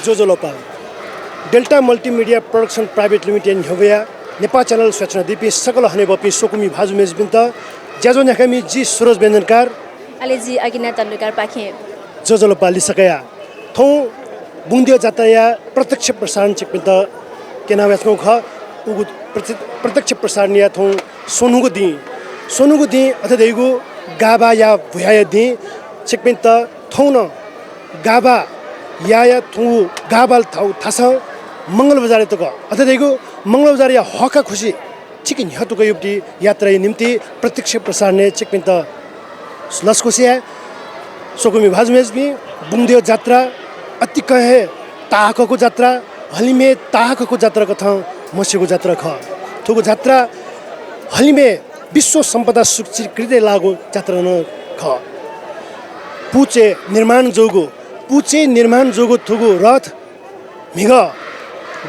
जोजोलोपा delta multimedia production private limited हवया Nepal channel सूचना दीपी सकल हने बपी सोकुमी भाजु मेजबिन्त ज्याजो न्याकामी जी सुरज व्यञ्जनकार अलेजी अगिना तन्डुकार पाखे जोजोलोपा लिसकया थौ बुङ्दियो जात्राया प्रत्यक्ष प्रसारण चिकपिन्त केनावेस्को ख उगु प्रत्यक्ष प्रसारण या थौ सोनुगु दि अथवा देगु गाबा या भुया दि चिकपिन्त थौ न गाबा या थौ गाबाल थाउ थास मंगल बजार तक अथवा देगु मंगल बजार या हका खुशी चिकिन हतुको युक्ति यात्रा निम्ति प्रत्यक्ष प्रसारण चिकपिन्त लस्कोसिया सोकुमी भाजमेजबी बुङ्दियो जात्रा अति कहे ताहकको जात्रा हलिमे ताहकको जात्रा कथा मसेको जात्रा ख थुको जात्रा हलिमे विश्व सम्पदा स्वीकृत लागु जात्रा न ख पुचे निर्माण जोगो थुगु रथ मिग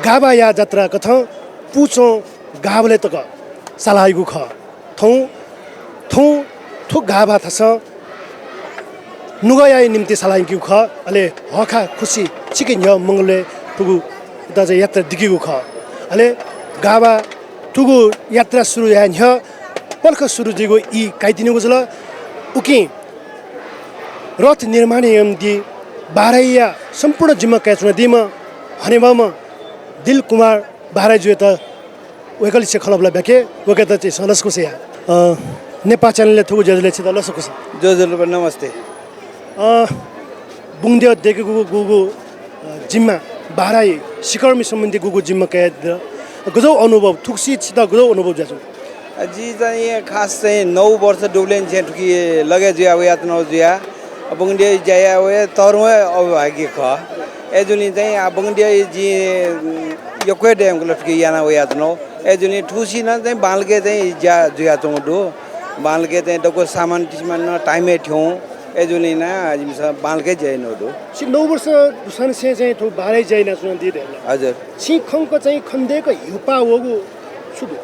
गाबा या जात्रा कथा पुचो गाबले तक सालाइगु ख थौ गाबा थस नुगया निम्ति सालाइगु ख अले हखा खुशी चिकिन य मंगले थुगु दाज यात्रा दिगिगु ख अले गाबा थुगु यात्रा सुरु या न्ह पल्ख सुरु दिगु इ काइदिनुगु जल उकि रथ निर्माण यमदि बारैया सम्पूर्ण जिम्मा कैचुना दिमा हनेबाम दिल कुमार बारै जुए त वेकली से खलबला बेके वकेत चाहिँ सलसको से नेपाल च्यानलले थुगु जजले छ लसको छ जोजोलो नमस्ते बुङ्दियो देखेको गुगु जिम्मा बाराई सिकर्मी सम्बन्धी गुगु जिम्मा कै गजौ अनुभव थुक्सी छिता गजौ अनुभव जाजु जी चाहिँ खास चाहिँ 9 वर्ष डुब्लेन छ ठुकी लगे जुया यात न जुया बुङ्दियो जाया वे तरवे अभागी ख एजुनी चाहिँ बुङ्दियो जी यक्वे ड्याम को लटकी याना वे यात न एजुनी ठुसी न चाहिँ बालके चाहिँ जा जुया चोडो बालके चाहिँ डको सामान तिसमान टाइमै ठ्यौ एजुनी ना जिमस बालके जैन दो सी 9 वर्ष दुसान से चाहिँ थु बारै जैन सुन दिदे हजुर सी खंको चाहिँ खन्देको युपा वगु सुदु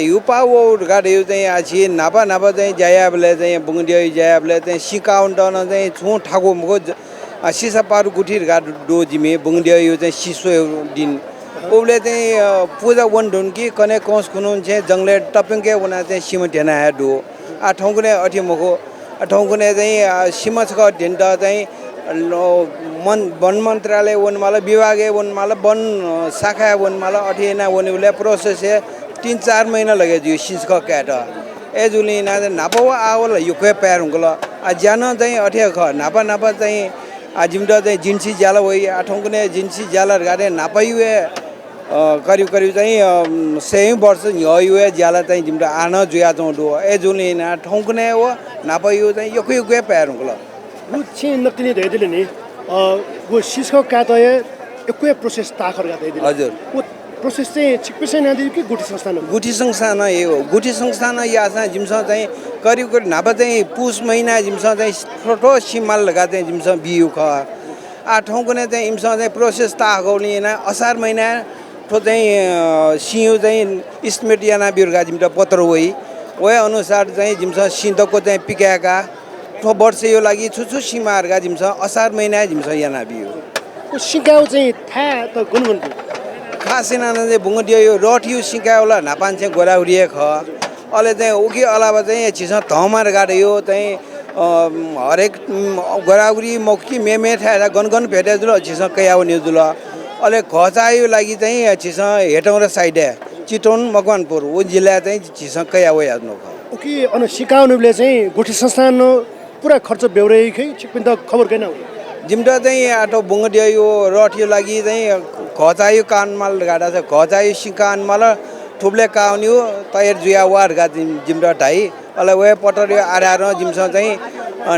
युपा वो गाडी चाहिँ आछि नापा चाहिँ जायाबले चाहिँ बुङ्दियो जायाबले चाहिँ सिकाउन्ट न चाहिँ छु ठाको मको सिसा पारु गुठीर गा दो जिमे बुङ्दियो यो चाहिँ सिसो दिन ओले चाहिँ पूजा वन ढुन कि कने कोस खुनुन चाहिँ जंगले टपिङके वना चाहिँ सिमटेना है दो आ ठौकुने अठी मको ठौकुने चाहिँ सीमाछक ढेन्ट चाहिँ वन मन्त्रालय वनमाला विभागीय वनमाला वन शाखा वनमाला अठेना वनले प्रोसेस 3-4 महीना लगे जो सिसक क्याट एजुली ना नापवा आवल युके पैर हुँगल आ जान चाहिँ अठे ख नापा चाहिँ जिम्ड चाहिँ जिन्सी जाला वही आठौकुने जिन्सी जाला गाडे नापायुए करिब चाहिँ 6 वर्ष ह्युए जाला चाहिँ जिम्ड आन जुया चौ दो एजुली ना ठौकुने वो नापायु चाहिँ युके पैर हुँगल वो छि नक्तिने धेदिले नि वो सिसक क्याट एकै प्रोसेस ताखर गादै दिले हजुर वो प्रोसेस चाहिँ छिकपिसै नदियो कि गुठी संस्थान यो गुठी संस्थान यासा जिमसा चाहिँ करिब नापा चाहिँ पुस महिना जिमसा चाहिँ छोटो सिमाल लगा चाहिँ जिमसा बियु ख आ ठौकुने चाहिँ इमसा चाहिँ प्रोसेस तागौली ना असार महिना ठो चाहिँ सियु चाहिँ इस्टिमेट याना बिरगा जिमटा पत्र वही वही अनुसार चाहिँ जिमसा सिन्दको चाहिँ पिकाका ठो वर्ष यो लागि छुछु सिमारगा जिमसा असार महिना जिमसा याना बियु सिकाउ चाहिँ था त गुनगुनको खासिना चाहिँ बुङ्दियो यो रठियो सिकाउला नापान चाहिँ गोराउरिए ख अहिले चाहिँ उकी अलावा चाहिँ छिसा धमार गाडे यो चाहिँ हरेक गोराउरी मौकी मेमे थाहा गनगन भेटे जुल छिसा कयाउ न्युजुल अहिले खचायो लागि चाहिँ छिसा हेटौँ र साइड चितवन मकवानपुर वो जिल्ला चाहिँ छिसा कयाउ याद्नु ख उकी अन सिकाउनुले चाहिँ गुठी संस्थान पुरा खर्च बेउरै खै छिकपिन त खबर कैन जिम्टा चाहिँ आटो बुङ्दियो यो रठियो लागि चाहिँ खचायो कानमाल गाडा छ खचायो सिकानमाल ठुब्ले काउन्यो तयार जुया वार गा जिम्टा ढाई अले वे पटर यो आरार जिमस चाहिँ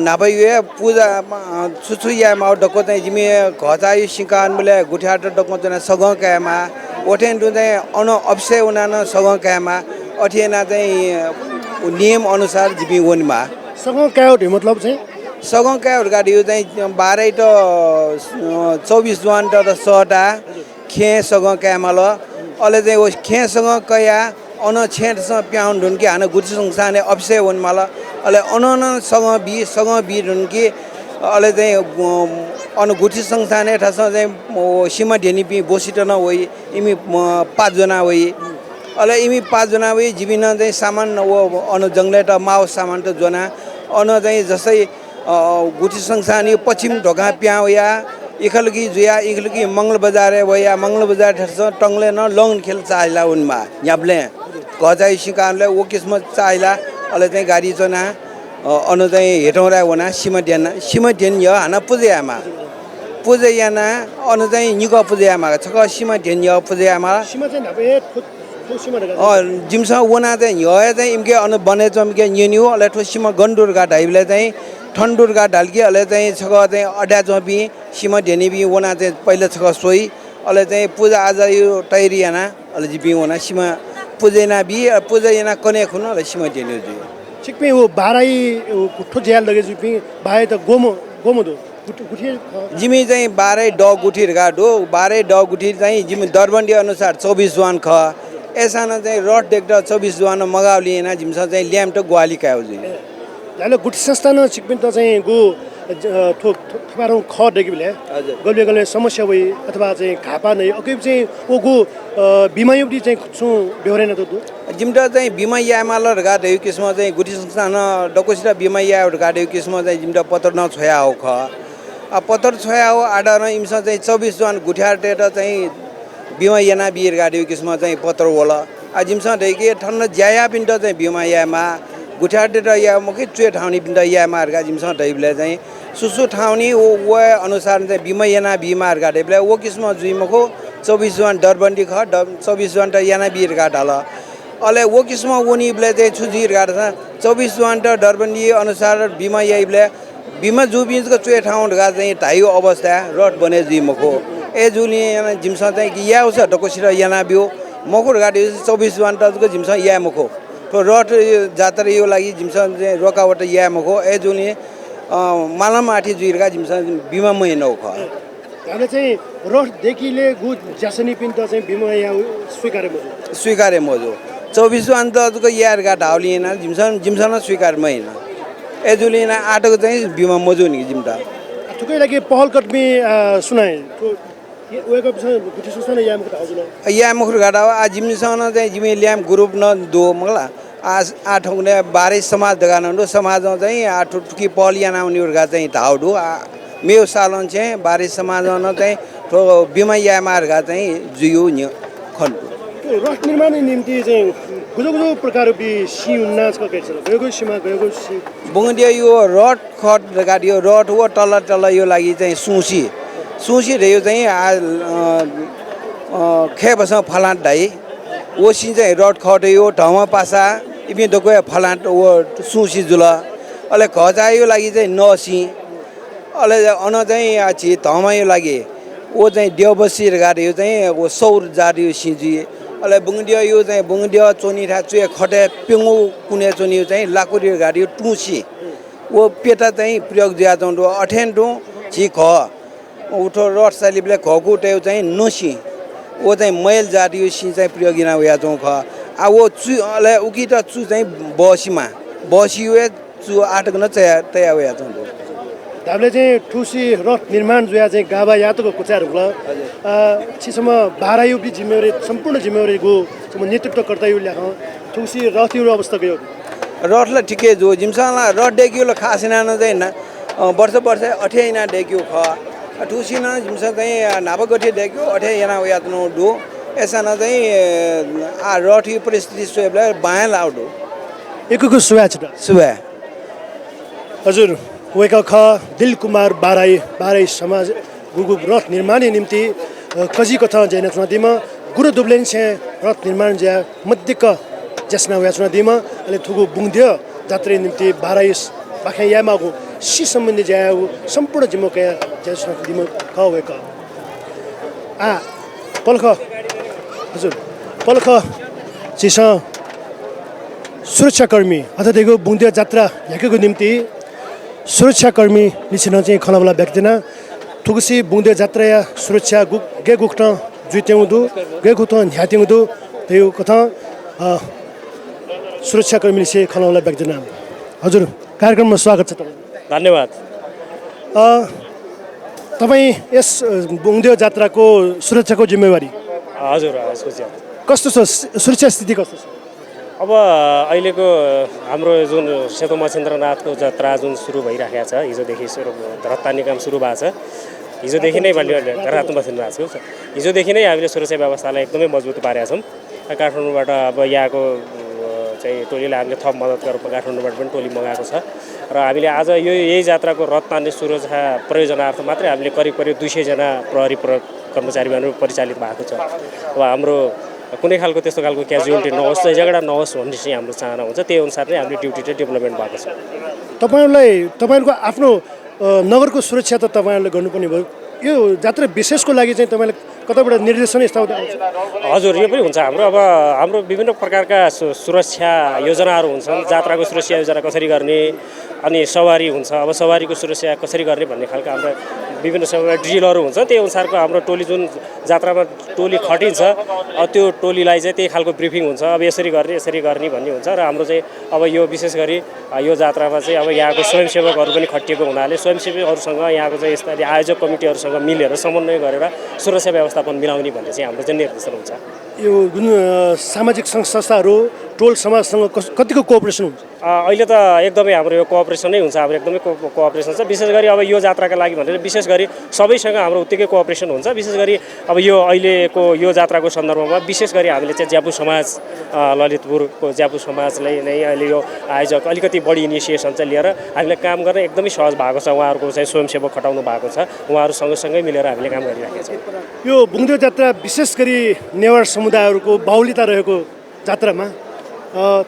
नापै पूजा छुछु या मा डको चाहिँ जिमे खचायो सिकान बोले गुठाट डको चाहिँ सग कामा ओठेन दु चाहिँ अन अफसे उनान सग कामा अठेना चाहिँ नियम अनुसार जिबी वनमा सग काउट मतलब चाहिँ सगों क्या गाडी यो चाहिँ 12 त 24 जुन त सटा खे सगों क्या मल अले चाहिँ ओ खे सगों कया अन छेट स प्याउन ढुन के हान गुठी संस्थाने अफसे वन मल अले अन सगों बी ढुन के अले चाहिँ अन गुठी संस्थाने ठस चाहिँ सीमा ढेनी पि बोसिटन होई इमी 5 जना होई अले इमी 5 जना होई जीविन चाहिँ सामान वो अन जंगले त माओ सामान त जना अन चाहिँ जसै गुठी संस्थानी पश्चिम ढोका प्या होया इखलकी जुया इखलकी मंगल बजार होया मंगल बजार ठस टंगले न लंग खेल चाइला उनमा याबले गजाई सिकानले वो किस्मत चाइला अले चाहिँ गाडी जना अन चाहिँ हेटौरा वना सीमा ढेन य हाना पुजेयामा पुजेयाना अन चाहिँ निको पुजेयामा छक सीमा ढेन य पुजेयामा सीमा चाहिँ नबे ठो सीमा ढका जिमसा वना चाहिँ य चाहिँ इमके अन बने चमके न्यन्यु अले ठो सीमा गन्डुरगा ढाइबले चाहिँ ठन्डुरगा ढालकी अले चाहिँ छक चाहिँ अड्या चपी सीमा ढेनी बि वना चाहिँ पहिले छक सोई अले चाहिँ पूजा आज यो तैरियाना अले जिपि वना सीमा पुजेना बि पुजेना कने खुन अले सीमा ढेनी जु छिकपे वो बाराई ठो ज्याल लगे जुपि बाहे त गोमो दो गुठी जिमी चाहिँ 12 ड गुठीर गाडो 12 ड गुठीर चाहिँ जिमी दरबन्दी अनुसार 24 जुवान ख एसाना चाहिँ रड देख्दा 24 जुवान मगाउली हैन जिमसा चाहिँ ल्याम त ग्वाली कायो जु याले गुठी संस्थान छिकपिन त चाहिँ गो थो थपारौ ख देगी बेले गल्बे गल्बे समस्या भई अथवा चाहिँ घापा नै अकै चाहिँ ओ गो बिमायुक्ति चाहिँ छु बेहोरेन त दु जिमटा चाहिँ बिमा यामालर गाडे किस्म चाहिँ गुठी संस्थान डकोसिरा बिमा या गाडे किस्म चाहिँ जिमटा पत्र न छोया हो ख आ पत्र छोया हो आडा न इमसा चाहिँ 24 जुवान गुठ्यार टेट चाहिँ बिमा याना बिर गाडे किस्म चाहिँ पत्र होला आ जिमसा देके ठन्न ज्याया पिन्ट चाहिँ बिमा यामा गुठ्यार टेट या मकै चुए ठाउनी पिन्ट या मार्गा जिमसा दैबले चाहिँ सुसु ठाउनी ओ अनुसार चाहिँ बिमा याना बिमार गाडेबले ओ किस्म जुइमको 24 जुवान दरबन्दी ख 24 जुवान त याना बिर गाडल अले वो किस्म वनी ब्ले चाहिँ छुजिर गाड 24 जुवान त दरबन्दी अनुसार बिमा याइबले बिमा जुबिन्सको चुए ठाउँ गा चाहिँ ताइयो अवस्था रड बने जिमको ए जुली जिमसा चाहिँ कि या उस डकोसिरा याना बियो मको गाडी 24 जुवान तको जिमसा या मको तो रड जात्रा यो लागि जिमसा चाहिँ रोकावट या मको ए जुली मालामाठी जुइरगा जिमसा बिमा महिना ख हामीले चाहिँ रड देखिले गु ज्यासनी पिन त चाहिँ बिमा या स्वीकारे मोजो 24 जुवान तको यार गा ढाउली हैन जिमसा न स्वीकार महिना ए जुली न आटको चाहिँ बिमा मोजो नि जिमटा थुकै लागि पहल कदमी सुनाए वेको गुठी संस्थान यामको ढाउजुल यामखुर गाडा आ जिमसन चाहिँ जिमे ल्याम ग्रुप न दो मगला आ ठौने 12 समाज दगानन्दो समाज चाहिँ आ ठुकी पलियाना उनीहरुगा चाहिँ ढाउडु मेयो सालन चाहिँ 12 समाज न चाहिँ ठो बिमा यामारगा चाहिँ जुयो नि खन्टु रड निर्माण निम्ति चाहिँ गुजो प्रकार बि सी नाच ककेछ गएको सीमा गएको सी बुंगदियो यो रड खट गाडियो रड वो टल यो लागि चाहिँ सुसी रेयो चाहिँ खेबस फलाट ढाइ वो सिन चाहिँ रड खट यो ढमा पासा इबि दको फलाट वो सुसी जुल अले खजा यो लागि चाहिँ नसी अले अन चाहिँ आछि धमा यो लागि वो चाहिँ देवबसी गाडियो चाहिँ वो सौर जाडियो सिजी अले बुंगदियो यो चाहिँ बुंगदियो चोनी ठा चुए खटे पिङु कुने चोनी चाहिँ लाकुरी गाडियो टुसी वो पेटा चाहिँ प्रयोग ज्या जन्दो अठेन्डो छि ख उठो रड सालिबले खगु टेउ चाहिँ नसी वो चाहिँ मैल जाडियो सि चाहिँ प्रयोग गिना होया जौ ख आ वो चु अले उकी त चु चाहिँ बसियो चु आटक न तया होया जन्दो हामीले चाहिँ ठुसी रथ निर्माण जुया चाहिँ गाबा यातको कुचार होला छिसम्म 12 युबी जिम्मेवारी सम्पूर्ण जिम्मेवारी गो नेतृत्व कर्ता यु ल्याख ठुसी रथ यो अवस्था गयो रथला ठिकै जो जिमसाला रथ डेक्यो ल खासिना न चाहिँ वर्ष अठेना डेक्यो ख ठुसी न जिमसा चाहिँ नाबगठी डेक्यो अठेना होया तनो दो एसा न चाहिँ आ रथ यो परिस्थिति सोबले बाया लाउडो एकको सुवा हजुर वेका ख दिल कुमार बाराई समाज गुगु रथ निर्माण निम्ति कजी कथा जैन चुनादीमा गुरु दुब्लेन छे रथ निर्माण ज्या मध्य क जसना व्या चुनादीमा अले थुगु बुंगद्यो जात्रे निम्ति बाराई बाखे यामागु सी सम्बन्धी ज्याउ सम्पूर्ण जिम्मो कया जसना दिमा ख वेका आ पलख हजुर पलख चिसा सुरक्षाकर्मी अथवा देखो बुंगद्यो जात्रा याकेको निम्ति सुरक्षाकर्मी निश्चित चाहिँ खलाबला व्यक्तिना थुगसी बुंदे जात्रा या सुरक्षा गे गुक्ट जुइतेउँदु गे गुक्ट न्यातेउँदु त्यो कथा सुरक्षाकर्मी से खलाबला व्यक्तिना हजुर कार्यक्रममा स्वागत छ तपाईँ धन्यवाद तपाईँ यस बुङ्दियो जात्राको सुरक्षाको जिम्मेवारी हजुर सुरक्षा कस्तो छ सुरक्षा स्थिति कस्तो छ अब अहिलेको हाम्रो जुन सेतो मच्छिन्द्रनाथको जात्रा जुन सुरु भइराखेको छ हिजोदेखि सुरु रत्तानी काम सुरु भएको छ हिजोदेखि नै रातो मच्छिन्द्रनाथको हिजोदेखि नै हामीले सुरक्षा व्यवस्थालाई एकदमै मजबुत पारेका छौँ काठमाडौँबाट अब यहाँको चाहिँ टोलीलाई हामीले थप मद्दत गरेर काठमाडौँबाट पनि टोली मगाएको छ र हामीले आज यही जात्राको रथ तान्ने सुरक्षा प्रयोजनार्थ मात्रै हामीले करिब 200 जना प्रहरी कर्मचारीहरू परिचालित भएको छ अब हाम्रो कुनै खालको त्यस्तो खालको क्याजुअलिटी नहोस् झगडा नहोस् भन्ने चाहिँ हाम्रो चाहना हुन्छ त्यही अनुसार नै हामीले ड्युटी चाहिँ डेभलपमेन्ट भएको छ तपाईँहरूको आफ्नो नगरको सुरक्षा त तपाईँहरूले गर्नुपर्ने भयो यो जात्रा विशेषको लागि चाहिँ तपाईँले कताबाट निर्देशन यस्ता हजुर यो पनि हुन्छ हाम्रो अब हाम्रो विभिन्न प्रकारका सुरक्षा योजनाहरू हुन्छन् जात्राको सुरक्षा योजना कसरी गर्ने अनि सवारी हुन्छ अब सवारीको सुरक्षा कसरी गर्ने भन्ने खालको हाम्रो विभिन्न समय ड्रिलहरू हुन्छ त्यही अनुसारको हाम्रो टोली जुन जात्रामा टोली खटिन्छ त्यो टोलीलाई चाहिँ त्यही खालको ब्रिफिङ हुन्छ अब यसरी गर्ने भन्ने हुन्छ र हाम्रो चाहिँ अब यो विशेष गरी यो जात्रामा चाहिँ अब यहाँको स्वयंसेवकहरू पनि खटिएको हुनाले स्वयंसेवकहरूसँग यहाँको चाहिँ यस्ता आयोजक कमिटीहरूसँग मिलेर समन्वय गरेर सुरक्षा व्यवस्थापन मिलाउने भन्ने चाहिँ हाम्रो चाहिँ निर्देशन हुन्छ यो जुन सामाजिक संस्थाहरू टोल समाजसँग कतिको कोअपरेसन हुन्छ अहिले त एकदमै हाम्रो यो कोअपरेसनै हुन्छ हाम्रो एकदमै कोअपरेसन छ विशेष गरी अब यो जात्राका लागि भनेर विशेष गरी सबैसँग हाम्रो उत्तिकै कोअपरेसन हुन्छ विशेष गरी अब यो अहिलेको यो जात्राको सन्दर्भमा विशेष गरी हामीले चाहिँ ज्यापु समाज ललितपुरको ज्यापु समाजले नै अहिले यो आयोजक अलिकति बढी इनिसिएसन चाहिँ लिएर हामीले काम गर्न एकदमै सहज भएको छ उहाँहरूको चाहिँ स्वयंसेवक खटाउनु भएको छ उहाँहरू सँगसँगै मिलेर हामीले काम गरिरहेका छौँ यो बुङ्दियो जात्रा विशेष गरी नेवार समुदायहरूको बाहुल्यता रहेको जात्रामा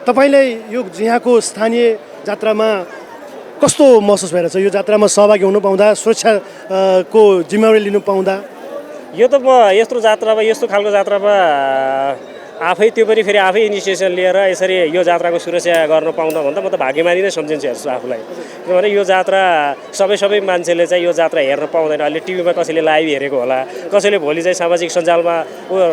तपाईँलाई यो यहाँको स्थानीय जात्रामा कस्तो महसुस भइरहेछ यो जात्रामा सहभागी हुनु पाउँदा सुरक्षाको जिम्मेवारी लिनु पाउँदा यो त म यस्तो खालको जात्रामा आफै त्यो पनि फेरि आफै इनिसिएसन लिएर यसरी यो जात्राको सुरक्षा गर्न पाउँदा भन्दा म त भाग्यमानी नै सम्झिन्छु हेर्छु आफूलाई किनभने यो जात्रा सबै मान्छेले चाहिँ यो जात्रा हेर्न पाउँदैन अहिले टिभीमा कसैले लाइभ हेरेको होला कसैले भोलि चाहिँ सामाजिक सञ्जालमा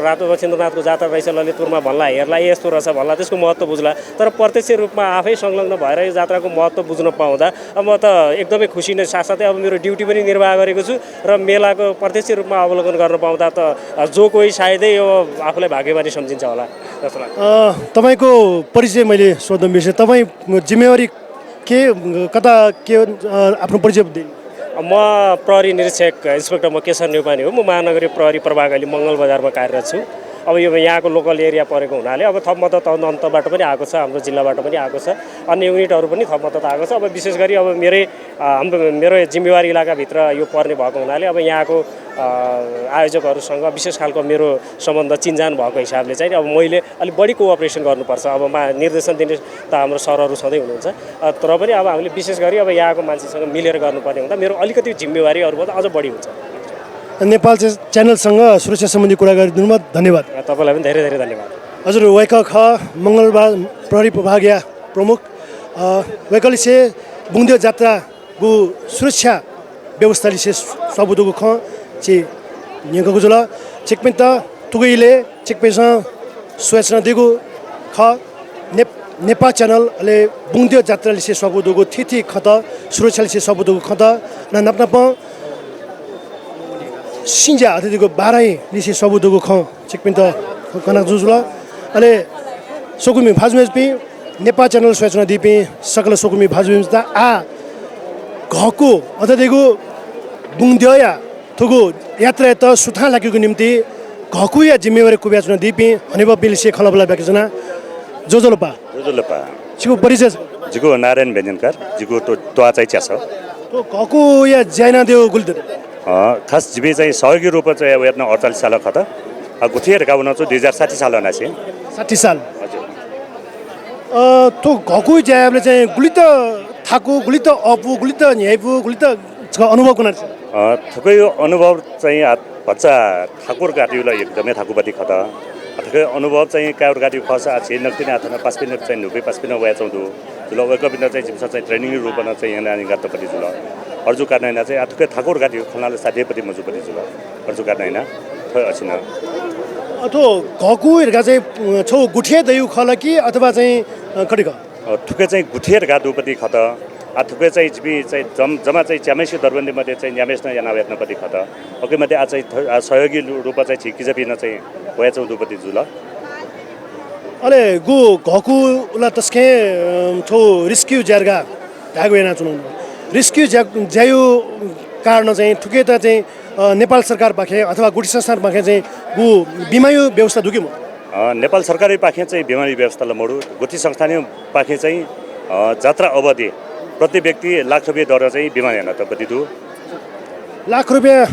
रातो मच्छिन्द्रनाथको जात्रा रहेछ ललितपुरमा भन्ला हेर्ला यस्तो रहेछ भन्ला त्यसको महत्त्व बुझ्ला तर प्रत्यक्ष रूपमा आफै संलग्न भएर यो जात्राको महत्त्व बुझ्न पाउँदा अब म त एकदमै खुसी नै साथसाथै अब मेरो ड्युटी पनि निर्वाह गरेको छु र मेलाको प्रत्यक्ष रूपमा अवलोकन गर्न पाउँदा त जो कोही सायदै यो आफूलाई भाग्यमानी सम्झिन्छ होला जस्तो लाग्छ तपाईँको परिचय मैले सोध्न बिर्सेँ तपाईँ जिम्मेवारी कता के आफ्नो परिचय दिनु म प्रहरी निरीक्षक इन्सपेक्टर म केशर न्युपाने हो म महानगरीय प्रहरी प्रभाग अहिले मङ्गल बजारमा कार्यरत छु अब यो यहाँको लोकल एरिया परेको हुनाले अब थप मद्दत अन्तबाट पनि आएको छ हाम्रो जिल्लाबाट पनि आएको छ अन्य युनिटहरू पनि थप मद्दत आएको छ अब विशेष गरी अब मेरो जिम्मेवारी इलाकाभित्र यो पर्ने भएको हुनाले अब यहाँको आयोजकहरूसँग विशेष खालको मेरो सम्बन्ध चिन्जान भएको हिसाबले चाहिँ अब मैले अलिक बढी कोअपरेसन गर्नुपर्छ अब निर्देशन दिने त हाम्रो सरहरू सधैँ हुनुहुन्छ तर पनि अब हामीले विशेष गरी अब यहाँको मान्छेसँग मिलेर गर्नुपर्ने हुँदा मेरो अलिकति जिम्मेवारी अरूभन्दा अझ बढी हुन्छ नेपाल च्यानलसँग सुरक्षा सम्बन्धी कुरा गरिदिनुमा धन्यवाद तपाईँलाई पनि धेरै धेरै धन्यवाद हजुर वैकख मङ्गलबार प्रहरी प्रभागीय प्रमुख वैकली से बुङ्दियो जात्रा गु सुरक्षा व्यवस्था से सबुदुगु ख छि न्यगु जुल चिकपिन त तुगैले चिकपिन सूचना दिगु ख नेपाल च्यानल ले बुङ्दियो जात्रा से सबुदुगु थिथि खत सुरक्षा से सबुदुगु खत न नपनप सिंजा अतिथिको बाह्रै लिसे सबुदुगु ख चिकपिन त कनक जुजुल अले सोकुमी भाजमेजपि नेपाल च्यानल सूचना दिपि सकल सोकुमी भाजमेज त घको अथदेखि बुङ्दियो या थुगु यात्रा त सुथा लागेको निम्ति घको या जिम्मेवारी कुब्याचना दिपि हनेब बिलिसे खलबला ब्याकजना जोजोलपा छिको परिचय जिगो नारायण व्यञ्जनकार जिगो तो चाहिँ च्याछ तो घको या ज्याना देव गुल्द खास जिबे चाहिँ सहयोगी रूपमा चाहिँ अब हेर्न 48 साल खत गुथिएर गाउन चाहिँ 2060 साल नासे 60 साल हजुर तो घको ज्याबले चाहिँ गुलित थाको गुलित अपु गुलित न्याइपु गुलित अनुभव कुन थुकै अनुभव चाहिँ बच्चा ठाकुर गाडीलाई एकदमै ठाकुपति खत थुकै अनुभव चाहिँ काउर गाडी खस आछि नक्तिन आथन पासपिन चाहिँ नुबे पासपिन वया चौदो जुल वकबिन चाहिँ जिमसा चाहिँ ट्रेनिङ रूपमा चाहिँ यहाँ नानी गातपति जुल अर्जु कार्नैना चाहिँ थुकै ठाकुर गाडी खनाले साध्यपति मजुपति जुल अर्जु कार्नैना थय अछिन अथो घको हेरगा चाहिँ छौ गुठिया दयु खल कि अथवा चाहिँ खडिक थुकै चाहिँ गुठिएर गाडुपति खत थुप्रै चाहिँ जिबी चाहिँ जम्मा चाहिँ च्यामेसी दरबन्दीमध्ये चाहिँ न्यामेस न याना वेतनपति खत ओके मध्ये आज चाहिँ सहयोगी रूपमा चाहिँ छिकिज बिन चाहिँ वया चौधपति जुल अले गु घकु उला तस्के थो रेस्क्यू जर्गा धागो याना चुनाउ रेस्क्यू ज्यायो कारण चाहिँ थुके त चाहिँ नेपाल सरकार पाखे अथवा गुठी संस्थान पाखे चाहिँ गु बिमायु व्यवस्था दुकिम नेपाल सरकारी पाखे चाहिँ बिमारी व्यवस्थालाई मोडु गुठी संस्थानीय पाखे चाहिँ जात्रा अवधि प्रति व्यक्ति लाख रुपियाँ दर चाहिँ बिमा हेर्न त कति दु लाख रुपियाँ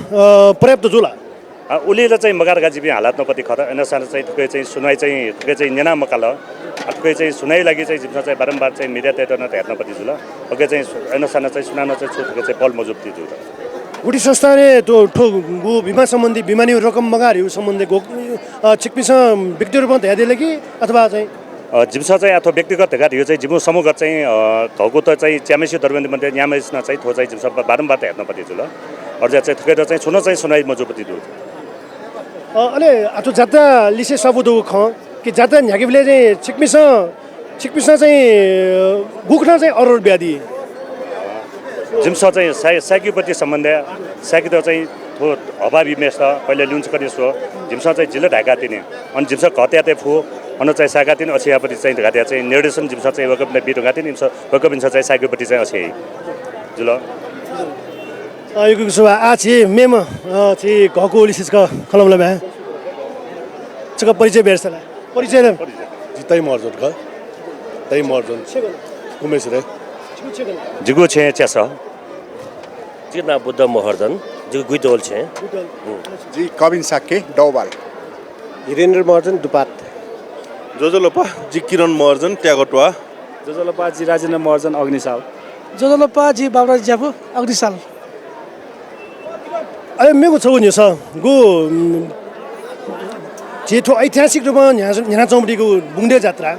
पर्याप्त जुला उलीले चाहिँ मगार गाजीबी हालत नपति खत अनुसार चाहिँ थुकै चाहिँ सुनाइ चाहिँ थुकै चाहिँ नेना मकाल थुकै चाहिँ सुनाइ लागि चाहिँ जिम्न चाहिँ बारम्बार चाहिँ मिडिया तेटन त हेर्नपति जुल ओके चाहिँ अनुसार चाहिँ सुनाउन चाहिँ छुटको चाहिँ पल मजुप्ती जुल गुठी संस्थाले त्यो गु बिमा सम्बन्धी बिमानी रकम मगाहरू सम्बन्धी चिकपिस व्यक्ति रूपमा ध्यान दिले कि अथवा चाहिँ जिम्स चाहिँ अथवा व्यक्तिगत हेगार यो चाहिँ जिम्मु समूहगत चाहिँ घको त चाहिँ च्यामेसी दरबन्दी मध्ये न्यामेस न चाहिँ थो चाहिँ जिम्स बारम्बार हेर्नपति जुल अर्जा चाहिँ थुकेर चाहिँ छुन चाहिँ सुनाइ मजुपति दु अले आतो जात्रा लिसे सबुदो ख कि जात्रा न्याकिबले चाहिँ चिकपिस चाहिँ गुख्न चाहिँ अरुण ब्यादी जिम्स चाहिँ साइकीपति सम्बन्ध साइकी त चाहिँ थो अभावी मेस पहिले लुन्च गर्ने सो जिम्स चाहिँ जिल्ला ढाका तिने अनि जिम्स घत्याते फु अन चाहिँ सागा तिन अछियापति चाहिँ घाट्या चाहिँ निर्देशन जिम्स चाहिँ वकपले बिटो गाति निम्स वकपिन्छ चाहिँ साइकीपति चाहिँ अछिया जुल यो सुबा आछि मेम छि घको लिसिसको खलमला भए चक परिचय बेर्सला परिचय जितै मर्जन ख तै मर्जन उमेश रे जिगु छे च्यास जिना बुद्ध महर्जन जिगु गुइदोल छे जी कविन साके डौबाल हिरेन्द्र महर्जन दुपात जोजोलोपा जी किरण महर्जन ट्यागटवा जोजोलोपा जी राजेन्द्र महर्जन अग्निसाल जोजोलोपा जी बाबुराज ज्यापु अग्निसाल अरे मेको छ नि स गु जेठो ऐतिहासिक रूपमा यहाँ चौमडीको बुङ्गे जात्रा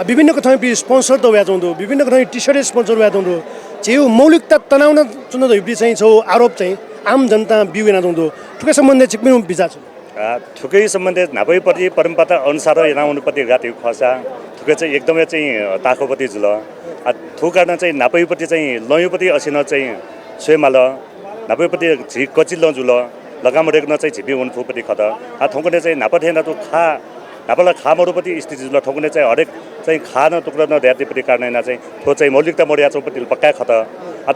विभिन्न कथामा स्पोन्सर त व्या चौँदो विभिन्न कथामा टी सर्ट स्पोन्सर व्या चौँदो जेउ मौलिकता तनाउन चुन हिप्री चाहिँ छौ आरोप चाहिँ आम जनता बिउना चौँदो ठुकै सम्बन्ध चिक्मिनु बिजा छु ठुकै सम्बन्ध नापैपट्टि परम्परा अनुसार यनाउनुपट्टि गाती खसा ठुकै चाहिँ एकदमै चाहिँ ताकोपट्टि जुल थु कारण चाहिँ नापैपट्टि चाहिँ लयुपट्टि असिन चाहिँ स्वेमाल नापैपट्टि झि कचिल्लो जुल लगाम रेग्न चाहिँ झिपी उनफुपट्टि खत थौकने चाहिँ नापथेन त खा नापला खामहरूपट्टि स्थिति जुल ठोक्ने चाहिँ हरेक चाहिँ खान टुक्रा नध्यातिपट्टि कारण चाहिँ थो चाहिँ मौलिकता मोडिया चौपट्टि पक्का खत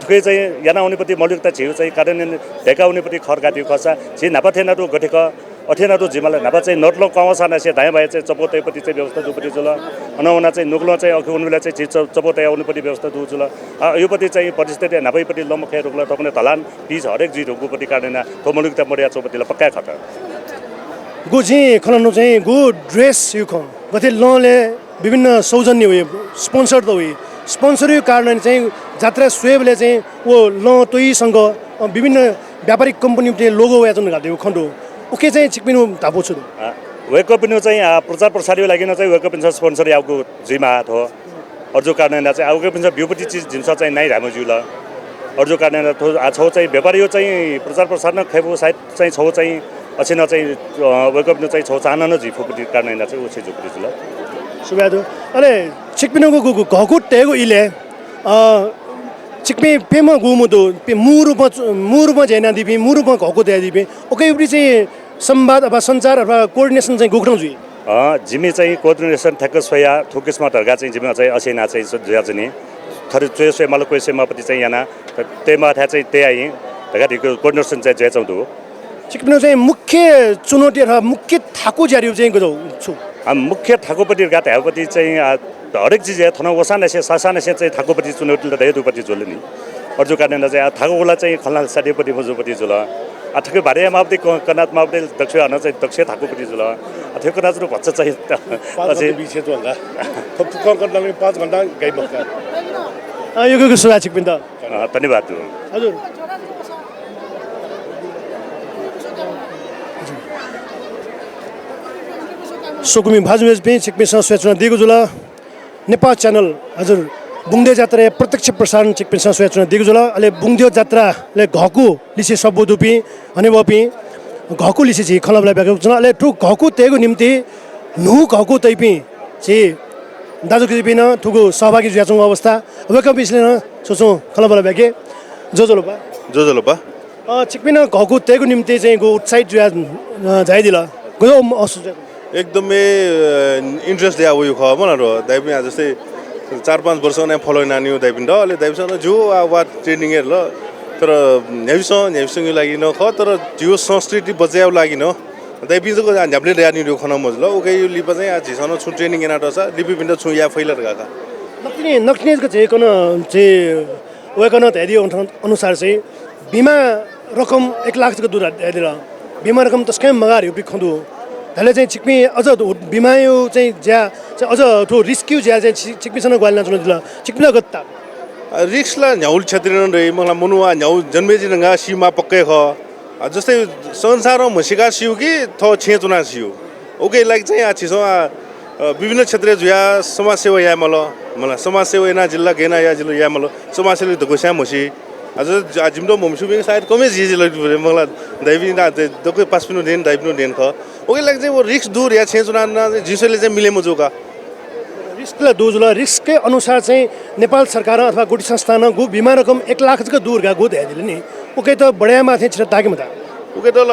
थुकै चाहिँ याना आउनेपट्टि मौलिकता छिउ चाहिँ कार्यान्वयन ढेका आउनेपट्टि खर्काति खसा झि नापथेन टु गठेक अथेना टु झिमाला नापा चाहिँ नटलो कवासा से धाय भए चाहिँ चपोतैपट्टि चाहिँ व्यवस्था दुपट्टि जुल अनाउना चाहिँ नुक्लो चाहिँ अघि उनबेला चाहिँ चपोतै आउनेपट्टि व्यवस्था दु जुल योपट्टि चाहिँ परिस्थिति नापैपट्टि लम्बखे रुक्ला ठोक्ने धलान पिच हरेक जी ढुकुपट्टि काट्दैन थो मौलिकता मोडिया चौपट्टिलाई पक्का खत गु चाहिँ खनाउनु चाहिँ गु ड्रेस यो ख गथे लले विभिन्न सौजन्य हुए स्पोन्सर त हुए स्पोन्सर कारण चाहिँ जात्रा स्वेबले चाहिँ वो ल तोइसँग विभिन्न व्यापारिक कम्पनी लोगो या जुन घाटे खण्डो ओके चाहिँ चिकपिनु तापो छु वेकअपिनु चाहिँ प्रचार प्रसारको लागि चाहिँ वेकअपिन्छ स्पोन्सर याउको जिमा थो अर्जो कारण चाहिँ वेकअपिन्छ भ्यूपट्टि चिज जिम्स चाहिँ नाइ रामो जुल अर्जो कारण थो छौ चाहिँ व्यापारी चाहिँ प्रचार प्रसार न खेबु साइड चाहिँ छौ चाहिँ असिन चाहिँ वेकअपिनु चाहिँ छौ चाहना न झिफुपट्टि कारण चाहिँ उसे जुपट्टि जुल सुब्यादो अरे चिकपिनुको घको टेगो इले चिकपे पेमा गुमुदो पे मुरुमा जैना दिपि मुरुमा घको दया दिपि ओके एउटी चाहिँ संवाद अथवा सञ्चार अथवा कोअर्डिनेसन चाहिँ गोख्नु जुइ जिमी चाहिँ कोअर्डिनेसन ठ्याक्क सोया थुकेसमा धर्का चाहिँ जिम्मा चाहिँ असेना चाहिँ ज्याजनी थरि चोसे मलाई कोही सेमापति चाहिँ याना तेमा था चाहिँ ते आइ धर्का दिको कोअर्डिनेसन चाहिँ ज्याचौँ चिकपिनु चाहिँ मुख्य चुनौती अथवा मुख्य थाको जारी चाहिँ गजौ छु मुख्य थाकोपट्टि गात हापट्टि चाहिँ हरेक चिज थन ओसानसे सासानसे चाहिँ थाकोपट्टि चुनौती त हेतुपट्टि जोल नि अर्जो कारण चाहिँ थाकोला चाहिँ खल्ला साडीपट्टि मजुपट्टि जोल ठुकै भारे मापति कनात मापति दक्ष हन चाहिँ दक्ष थाकोपट्टि जोल त्यो कनात रु भच्च चाहिँ अझै बिछे त होला थप गर्न 5 घण्टा गाई बक्का यो सुवा चिकपिन त धन्यवाद हजुर सोकुमी भाजुमेज पे चिकपिन सूचना दिएको जुल नेपाल च्यानल हजुर बुङ्गे जात्रा प्रत्यक्ष प्रसारण चिकपिन सूचना दिएको जुल अहिले बुङ्ग्यो जात्राले घकु लिसे सबुदुपी हनेबपी घकु लिसे खलबलाई भएको छ अहिले ठु घकु तेको निम्ति नु घकु तैपी छि दाजु किपिन थुगु सहभागी ज्याचुङ अवस्था वेकअप इसले सोचौँ खलबल ब्याके जोजोलोपा जोजोलोपा चिकपिन घको तेको निम्ति चाहिँ गो उत्साहित जुया जाइदिला गयो असुज एकदमै इन्ट्रेस्ट दिया उयो ख मलाई र दाइपिन जस्तै 4-5 वर्ष नै फलो नानी हो दाइपिन र अहिले दाइपिन जो वा ट्रेनिङ हेर ल तर न्याविसँग लागि न ख तर जियो संस्कृति बचाउ लागि न दाइपिनको झ्याप्ले ल्यानी यो खन मजल ओके यो लिपा चाहिँ आज झिसन छु ट्रेनिङ एना टसा लिपि पिन छु या फैलर गाका नक्नेजको चाहिँ कन चाहिँ वेकन हेदी अनुसार चाहिँ बिमा रकम 1 लाखको दूर हेरेर बिमा रकम तस्कै मगार यो खन्दु त्यसले चाहिँ चिकमी अझ बिमा यो चाहिँ ज्या अझ ठो रिस्क्यु ज्या चाहिँ चिकमीसँग ग्वाल नाच्नु दिला चिकमीला गत्ता रिक्सला न्याउल क्षेत्रीन रे मलाई मनुवा न्याउ जन्मेजी नगा सीमा पक्कै ख जस्तै संसारमा मसिका सिउ कि थ छे चुना सिउ ओके लाइक चाहिँ आछिसो विभिन्न क्षेत्रीय जुया समाजसेवा या मलाई समाजसेवा एना जिल्ला गेना या जिल्ला या मलाई समाजसेवा दगोस्या मसी आज जिमदो ममसुबिङ सायद कमै जिजिल मलाई दाइबिन दको पासपिनो देन दाइबिनो देन ख ओके लाइक चाहिँ वो रिक्स दूर या छे चुना जिसले चाहिँ मिले मजोका रिस्कलाई दोजुला रिस्ककै अनुसार चाहिँ नेपाल सरकार अथवा गुटी संस्थान गु बिमा रकम 1 लाखको दूरगा गु हेदिले नि ओके त बढियामा थिए छिरा ताके मता ओके त ल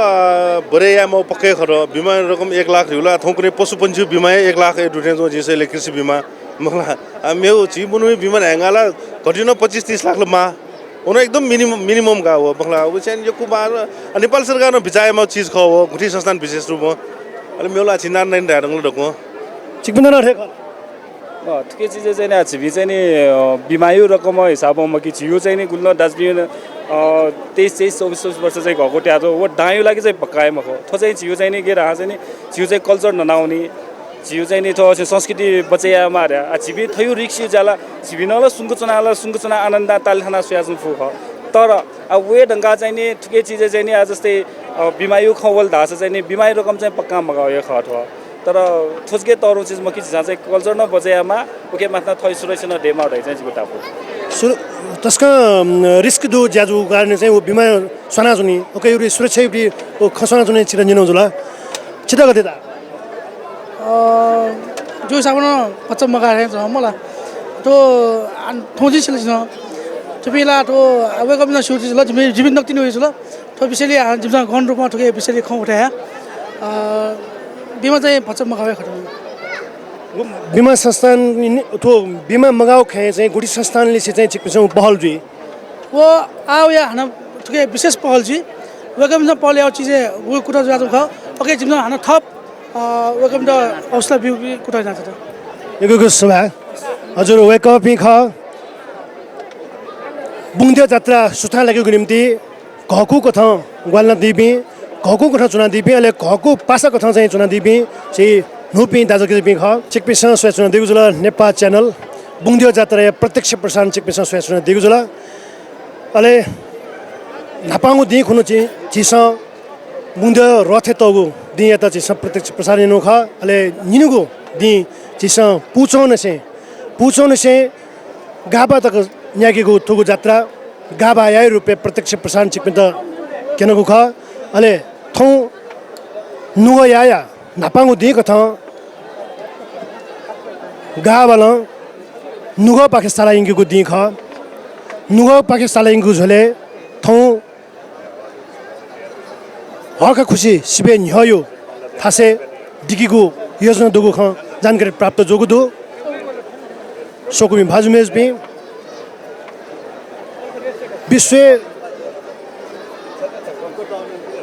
बढिया म पक्कै खर बिमा रकम 1 लाख रिउला थोकरे पशु पंछी बिमा 1 लाख दुठे जो जिसले कृषि बिमा मलाई मेउ जीवनु बिमा ह्याङ्गाला घटिन 25-30 लाख मा उन एकदम मिनिमम का हो बखला अब चाहिँ यो कुबार नेपाल सरकार बिचायमा चीज ख हो गुठी संस्थान विशेष रूपमा अहिले मेउला छिनार नै ढाडङ डको चिकबिन नठे ठिकै चिज चाहिँ नि छिबी चाहिँ नि बिमायु रकम हिसाबमा कि छियो चाहिँ नि गुल्न दाजबिन 23-24 वर्ष चाहिँ घको ट्यादो वो डायो लागि चाहिँ पक्काएमा हो थो चाहिँ छियो चाहिँ नि के रहा चाहिँ नि छियो चाहिँ कल्चर ननाउने छियो चाहिँ नि थो संस्कृति बचाइमा आ छिबी थयो रिक्सी जाला छिबी नल सुंगचुना आनन्द तालखाना सुयाजु फु ख तर अब वे ढंगा चाहिँ नि ठिकै चिज चाहिँ नि जस्तै बिमायु खवल धास चाहिँ नि बिमायु रकम चाहिँ पक्का मगायो ख थो तर ठोसके तरो चीज म कि चाहिँ कल्चर न बचाइमा ओके माथि थै सुरक्षा न डेमा दै चाहिँ गुटापु तस्का रिस्क दो ज्याजु कारण चाहिँ वो बिमा सना जुनी ओके यो सुरक्षा यो खसना जुनी चिरञ्जन जुला चिता गते ता जो साबन पच्चम मगा है मलाई तो थोजी सिलेसन चुपिला तो अबे कबिना सुति ल जिबिन नक्ति नै ल तो बिसेली जिमसा गन रूपमा ठोके बिसेली ख उठाया बिमा चाहिँ पच्चम मगावे खटम बिमा संस्थान तो बिमा मगाउ खे चाहिँ गुडी संस्थानले चाहिँ चिकपिसौ पहल जुई वो आओ या हन ठुके विशेष पहल जी वेकम से पहले और चीजें वो कुटा जातो ख ओके जिमना हन थप वेकम द हौसला बिउ कुटा जातो यगो सभा हजुर वेकअप ख बुङदियो जात्रा सुथा लागेको निम्ति घको कथा ग्वालना दिबी घको कथा चुना दिबी अहिले घको पासा कथा चाहिँ चुना दिबी चाहिँ नुपी दाजुको दिबी ख चिकपिसँग सोया चुना दिगु जुल नेपाल च्यानल बुङदियो जात्रा प्रत्यक्ष प्रसारण चिकपिसँग सोया चुना दिगु जुल अहिले नापाङु दि खुनु चाहिँ चिस बुङदियो रथे तगु दि यता चाहिँ प्रत्यक्ष प्रसारण नु ख अहिले निनुगु दि चिस पुचौन से गाबा तक न्याकेको थुगु जात्रा गाबा याय रुपे प्रत्यक्ष प्रसारण चिकपिन त केनको ख अहिले थौ नुग याया नापाङु दिएको थ गाबाल नुग पाकिस्तान इंगीको दि ख नुग पाकिस्तान इंगु झले थौ हका खुसी सिबे न्हयो थासे दिकीको योजना दुगु ख जानकारी प्राप्त जोगु दु सोकुमी भाजुमेज भी विश्व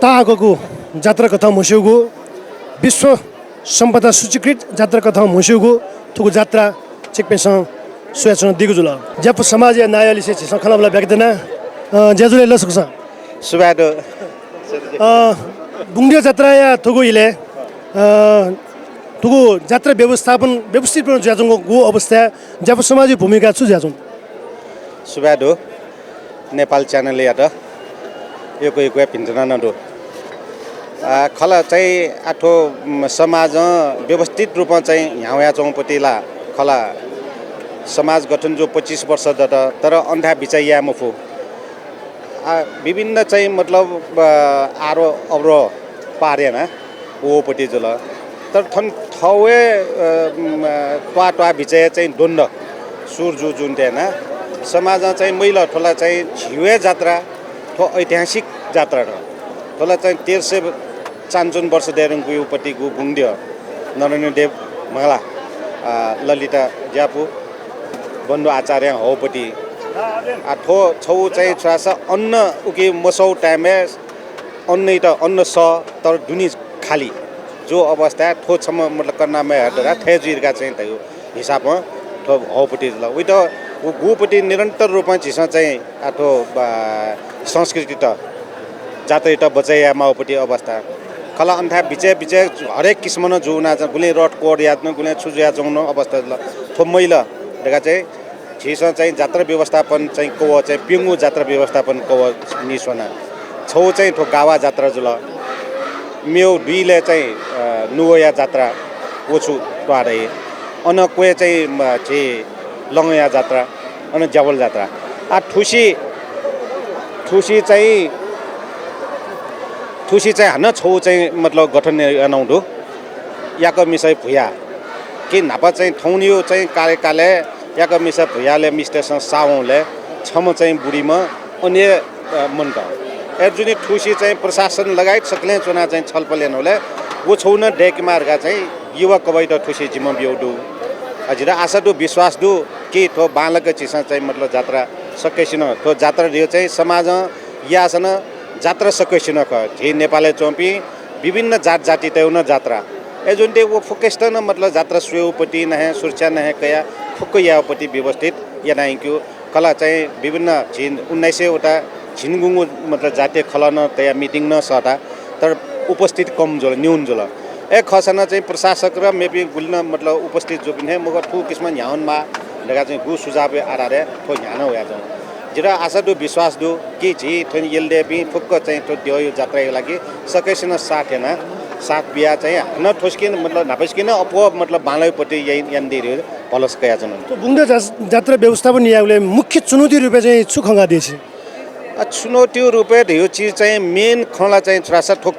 तागको जात्रा कथा मुस्युगु विश्व सम्पदा सूचीकृत जात्रा कथा मुस्युगु थुगु जात्रा चिकपेसँग सोयाचन दिगु जुल जप समाज या नायली से खलाबला ब्याक्दैन ज्याजुले ल सक्छ सुबादो बुङदियो जात्रा या थुगु इले तुगु जात्रा व्यवस्थित ज्याजुङको गो अवस्था जप समाजको भूमिका छु ज्याजुङ सुबादो नेपाल च्यानल या त यो कोही पिन्जना नदो खला चाहिँ आठो समाज व्यवस्थित रूपमा चाहिँ ह्याउया चौपतिला खला समाज गठन जो 25 वर्ष दत तर अन्धा बिचाइया मुफु विभिन्न चाहिँ मतलब आरो अब्रो पारेन ओपट्टि जुल तर थवे टुवा भिचे चाहिँ द्वन्द सुरजु जुन थिएन समाजमा चाहिँ मैला ठोला चाहिँ झिवे जात्रा ठो ऐतिहासिक जात्रा र ठोला चाहिँ 1353 वर्ष देरङको उपति गु बुङ्ग्यो नरेन्द्र देव मगला ललिता ज्यापु बन्धु आचार्य हौपति ठो छौ चाहिँ छोरा अन्न उके मसौ टाइममा अन्न त अन्न स तर दुनी खाली जो अवस्था ठो छम मतलब कर्नामा हेर्दा थेजुरका चाहिँ त्यो हिसाबमा ठो हौपति ल उही त गुपट्टि निरन्तर रूपमा झिसा चाहिँ आठो संस्कृति त जात्रा त बचाइया माओपट्टि अवस्था खला अन्था बिचे हरेक किसिम न जुना गुले रड कोड याद न गुले छुजुया जौन अवस्था ल थो मैला देखा चाहिँ झिसा चाहिँ जात्रा व्यवस्थापन चाहिँ को चाहिँ पिङ्गु जात्रा व्यवस्थापन को निसोना छौ चाहिँ थो गावा जात्रा जुल मेउ दुईले चाहिँ नुया जात्रा ओछु टुवाडे अन कोे चाहिँ लङया जात्रा अनि ज्यावल जात्रा ठुसी चाहिँ हान छौ चाहिँ मतलब गठन अनाउँदो याको मिसै भुया कि नापा चाहिँ ठौनियो चाहिँ काले याको मिसै भुयाले मिस्टेसन साउले छम चाहिँ बुढीमा अन्य मन त जुनी ठुसी चाहिँ प्रशासन लगायत सक्ने चुना चाहिँ छलफल हेर्नुले वो छौन डेक मार्गा चाहिँ युवा कवै त ठुसी जिम्मा बिउडु हजुर आशा दु विश्वास दु कि थो बालक चिसा चाहिँ मतलब जात्रा सकेसिन थो जात्रा दियो चाहिँ समाज यासन जात्रा सकेसिन ख झे नेपालले चोपी विभिन्न जात जाति तेउन जात्रा ए जुन ते वो फोकस्ड न मतलब जात्रा सुयोपति नहे सुरक्षा नहे कया फुक यापति व्यवस्थित यानाइक्यो कला चाहिँ विभिन्न झिन 1900 वटा झिनगुङ्गु मतलब जातीय खलन तया मिटिङ न सटा तर उपस्थित कम जोल न्यून जोल एक खसना चाहिँ प्रशासक र मेपी गुल्न मतलब उपस्थित जो पनि मगर ठु किस्म न्याउनमा लगा चाहिँ गु सुझाव आधारे थो न्यान होया जाउँ जिरा आशा दु विश्वास दु कि झि थो यलदे पनि फुक्क चाहिँ थो त्यो यो जात्राको लागि सकेसन साथ हैन साथ बिया चाहिँ न ठोस्किन मतलब नापस्किन अपो मतलब बालैपट्टि यन्दिर पलस कया जन तो बुङ्गा जात्रा व्यवस्थापन याले मुख्य चुनौती रुपे चाहिँ छुखंगा देछि चुनौती रुपे यो चीज चाहिँ मेन खला चाहिँ थोड़ा ठोक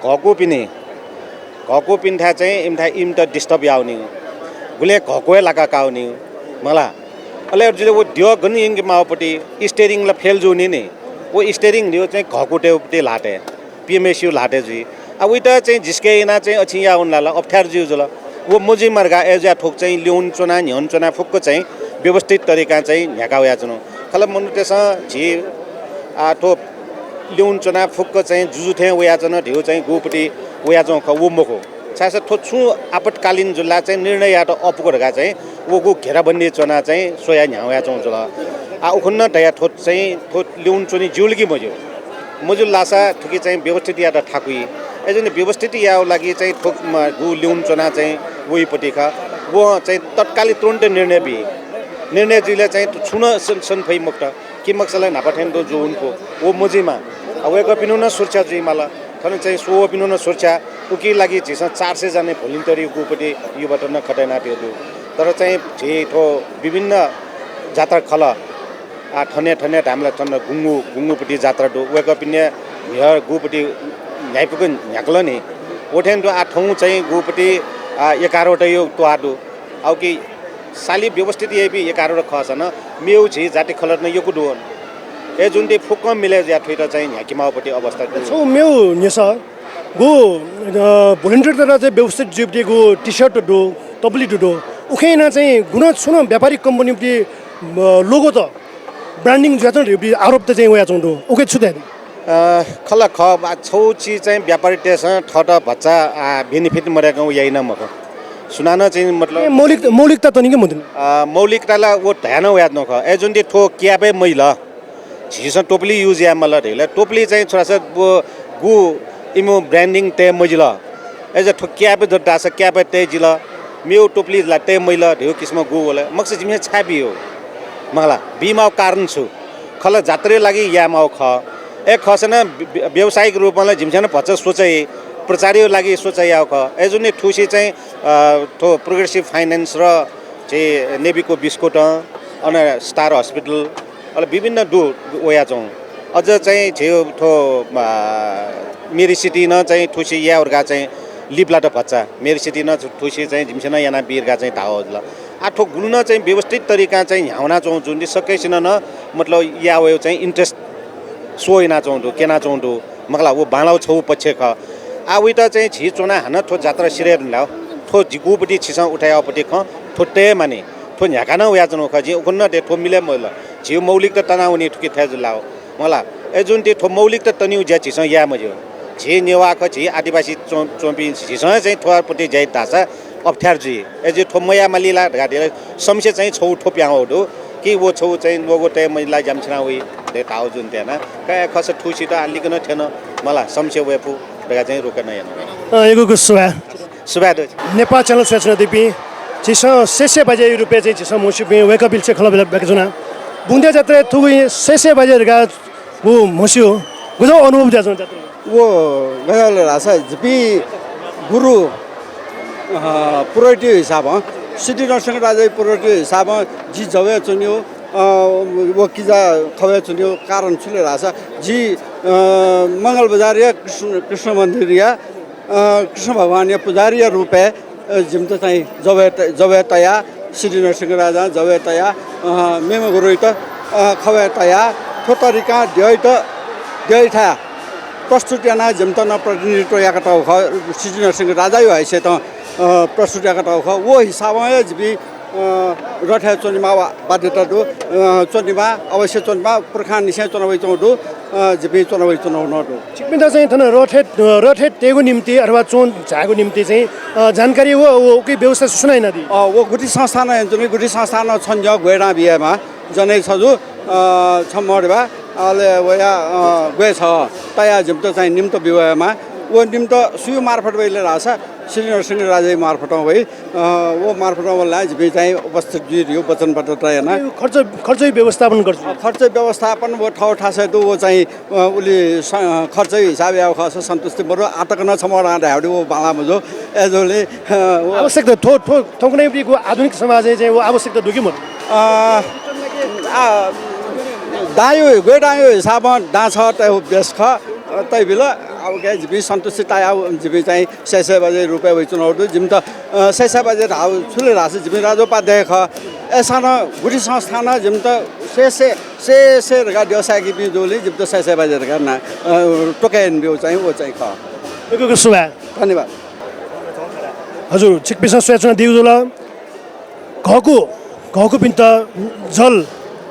घको पिन्था चाहिँ इम त डिस्टर्ब याउनी गुले घको लगा काउनी मला अले जुले वो दियो गनि इंग माओपटी स्टीयरिंग ला फेल जोनी ने वो स्टीयरिंग दियो चाहिँ घको टेउपटे लाटे पीएमएसयू लाटे जी अब उइटा चाहिँ जिसके इना चाहिँ अछि या उनला अप्ठ्यार जिउ जुल वो मुजी मर्गा एजा ठोक चाहिँ ल्युन चुना न्यन चुना फुक्क चाहिँ व्यवस्थित तरिका चाहिँ न्याकाउया जुनु खला मनु तेस झि आठो ल्युन चुना फुक्क चाहिँ जुजुथे वया जन ढिउ चाहिँ गुपटी वया जौ ख वो मखो छास थो छु आपतकालीन जुल्ला चाहिँ निर्णय याto अपको ढगा चाहिँ वो गु घेराबन्दी चुना चाहिँ सोया न्याउया जौ जुल आ उखुन्न दया ठोट चाहिँ ठोट ल्युन चुनी जुलगी मजुल लासा ठुकी चाहिँ व्यवस्थित याto ठाकुई एजन व्यवस्थित याउ लागि चाहिँ ठोक गु ल्युन चुना चाहिँ वहीपट्टि खा वो चाहिँ तत्कालीन तुरन्त निर्णय जिले चाहिँ छुन सनफै मुक्त कि मक्सलाई नापाठेन दो जो उनको वो मुजीमा अवेको पिनु न सुरक्षा जी मला खन चाहिँ सो पिनु न सुरक्षा उकी लागि चाहिँ 400 जने भोलिन्टरी गुपटी युबाट न खटेना त्यो तर चाहिँ जे थो विभिन्न जात्रा खल आ ठने हामीलाई चन्न गुङ्गुपट्टि जात्रा दो वेको पिने यहाँ गुपट्टि न्याइपुको न्याक्ल नि ओठेन आ ठाउँ चाहिँ गुपट्टि 11वटा यो टुवादो आउ कि साली व्यवस्थित यही 11वटा खसन मेउ छि जाति खलर न यो कुडो ए जुन दे फुक्क मिले या ठुइटा चाहिँ न्याकिमापट्टि अवस्था छौ मेउ नेस गो भोलिन्टियर तर चाहिँ व्यवस्थित जिपटी गो टी-शर्ट दो तबली दो उखेना चाहिँ गुण सुन व्यापारिक कम्पनी पि लोगो त ब्रान्डिङ ज्याचन रि आरोप त चाहिँ वया चौदो ओके छु त खला ख छौ ची चाहिँ व्यापारी टेस ठट भच्चा बेनिफिट मरेको यही न मको सुनाना चाहिँ मतलब मौलिकता त नि के मदिन मौलिकताला वो ध्यान याद नख ए जुन दे ठो क्याबे मैला झिस टोपली युज या मला ढेला टोपली चाहिँ छोरा छ गु इमो ब्रान्डिङ ते मजिला एज ठो क्याबे दटा छ क्याबे ते जिला मेउ टोपली ला ते मैला ढेउ किस्म गु होला मक्स जिमे छाबियो मला बिमा कारण छु खला जात्रे लागि या माउ ख ए खसन व्यावसायिक रूपमा झिमछन भच्च सोचै प्रचारको लागि सोचै आउ ख ए जुन ठुसी चाहिँ थो प्रोग्रेसिभ फाइनान्स र चाहिँ नेभीको बिस्कुट अनि स्टार हस्पिटल अल विभिन्न दु ओया छौँ अझ चाहिँ छेउ थो मेरी सिटी न चाहिँ ठुसी याहरुका चाहिँ लिप्लाट भच्चा मेरो सिटी न ठुसी चाहिँ झिमसेना याना बिरगा चाहिँ धाओ ल आठो गुल्न चाहिँ व्यवस्थित तरिका चाहिँ ह्याउना चाहन्छु जुन सकेसिन न मतलब या वो चाहिँ इन्ट्रेस्ट सोइना चाहन्छु केना चाहन्छु मगला वो बालाउ छौ पछि ख आ उइटा चाहिँ छि चुना हान थो जात्रा सिरेर लाओ थो जिगुपट्टि छिसा उठायोपट्टि ख थोटे माने थो न्याकाना उया जनो ख जि उकुन्न दे थो मिले मोल झि मौलिक त तनाउनी ठुकी थाज लाओ मला ए जुन ती थो मौलिक त तनिउ ज्या छिसा या मज्यो झि नेवा ख झि आदिवासी चोम्पी छिसा चाहिँ थोरपट्टि जाइ दासा अप्ठ्यार जी ए जे थो मया मलिला गाडे समस्या चाहिँ छौ ठोप्याउ दो कि वो छौ चाहिँ लोगो ते महिला जमछना उइ दे ताउ जुन तेना काय खस ठुसी त आलिकन थेन मला समस्या वेपु दगा चाहिँ रोकेन यान एगोको सुबा दो नेपाल च्यानल सूचना दिपी चिस सेसे बजे रुपे चाहिँ चिस मोसिपे वेक अप इल्से खला बेक जुना बुंदिया जात्रा थुगु सेसे बजे गा वो मोसियो गुजो अनुभव जाजो जात्रा वो गयल रासा जिपी गुरु पुरोहित हिसाब सिटी नरसिंह राजा पुरोहित हिसाब जी जवे चुन्यो वो किजा खवे चुन्यो कारण छुले रासा जी मंगल बाजार या कृष्ण मंदिर या कृष्ण भगवान या पुजारी रूपे जिमत चाहिँ जवे तया सिटी नरसिंह राजा जवे तया मेम गुरु त खवे तया थो तरिका द्यैठा प्रस्तुतियाना जिमत न प्रतिनिधित्व याकटा ख सिटी नरसिंह राजा यो हैसियत प्रस्तुत याकटा ख वो हिसाबमा जिबी रठा चोनिमा बाध्यता दो चोनिमा अवश्य चोनिमा पुर्खा निसे चुनाव चौदो जिबी चुनाव चुनाव नदो चिकमिदा चाहिँ थन रठे तेगु निम्ति अथवा चोन झागु निम्ति चाहिँ जानकारी वो के व्यवस्था सुनाइ नदी वो गुटी संस्थान जुन गुटी संस्थान छन् ज गएडा बिहेमा जनै छजु छमडबा अले वया गए छ तया जिम्त चाहिँ निम्त विवाहमा वो निम्त सुयु मार्फत भइले रासा श्री नरसिंह राजा मार्फत भई वो मार्फत वाला जिबी चाहिँ उपस्थित जियो वचनपत्र तयना खर्च व्यवस्थापन गर्छ खर्च व्यवस्थापन वो ठाउँ ठासै दो वो चाहिँ उले खर्च हिसाब या खस सन्तुष्टि बरु आटक न छमडा ढाउडी वो बाला मजो एजोले आवश्यकता थो कुनै पनि आधुनिक समाज चाहिँ वो आवश्यकता दुकी म दायो गएडायो हिसाबमा डा छ त्यो बेस ख तै बेला अब के जिबी सन्तुष्टि ताया जिबी चाहिँ 600 बजे रुपैयाँ वइ चुनाउ जिम त 600 बजे हाउ छुले रास जिबी राजोपाध्याय ख एसान गुडी संस्थान जिम त से रगा व्यवसाय की बिजोली जिम त 600 बजे रगा ना टोकेन बिउ चाहिँ वो चाहिँ ख एकोको सुबा धन्यवाद हजुर चिकपिसा सूचना दिउजुला घको पिन्त जल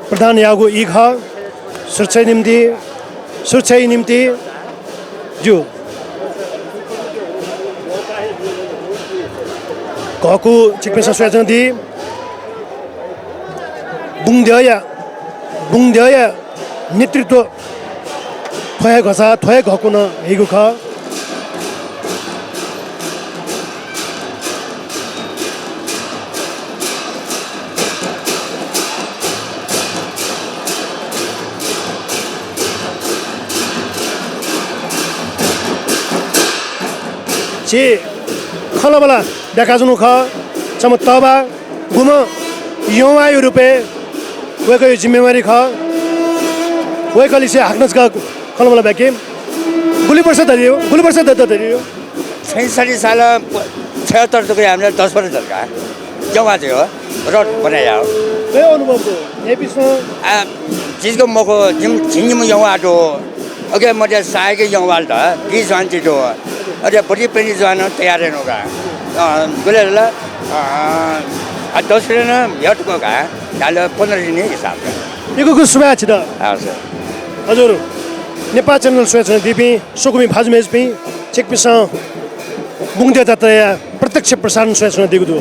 प्रधान यागो इख सुरक्षा निम्ति जो घको चिकपिसा सूचना दि बुंगद्य नेतृत्व थय घको न हेगो ख चे खलबला देखाजुनु ख चम तबा गुम यौआयु रुपे वेको जिम्मेवारी ख वेकली से हाक्नस का खलबला ब्याके गुली वर्ष दरियो 66 साल 76 तो हामीले 10 वर्ष झल्का जग्गा चाहिँ हो रोड बनाया हो के अनुभव हो एपिसो चीजको मको झिङिम यौआटो ओके मले सायके यौवाल त कि जान्ति तो अरे बड़ी पेनी जान तैयार है नोगा गुलेला 10 दिन यट को का डाल 15 दिन हिसाब का एकोको सुबा छ त हजुर नेपाल च्यानल सूचना दिपी सोकुमी भाजमेज पि चेकपिसा बुंगद्यो जात्रा प्रत्यक्ष प्रसारण सूचना दिगु दु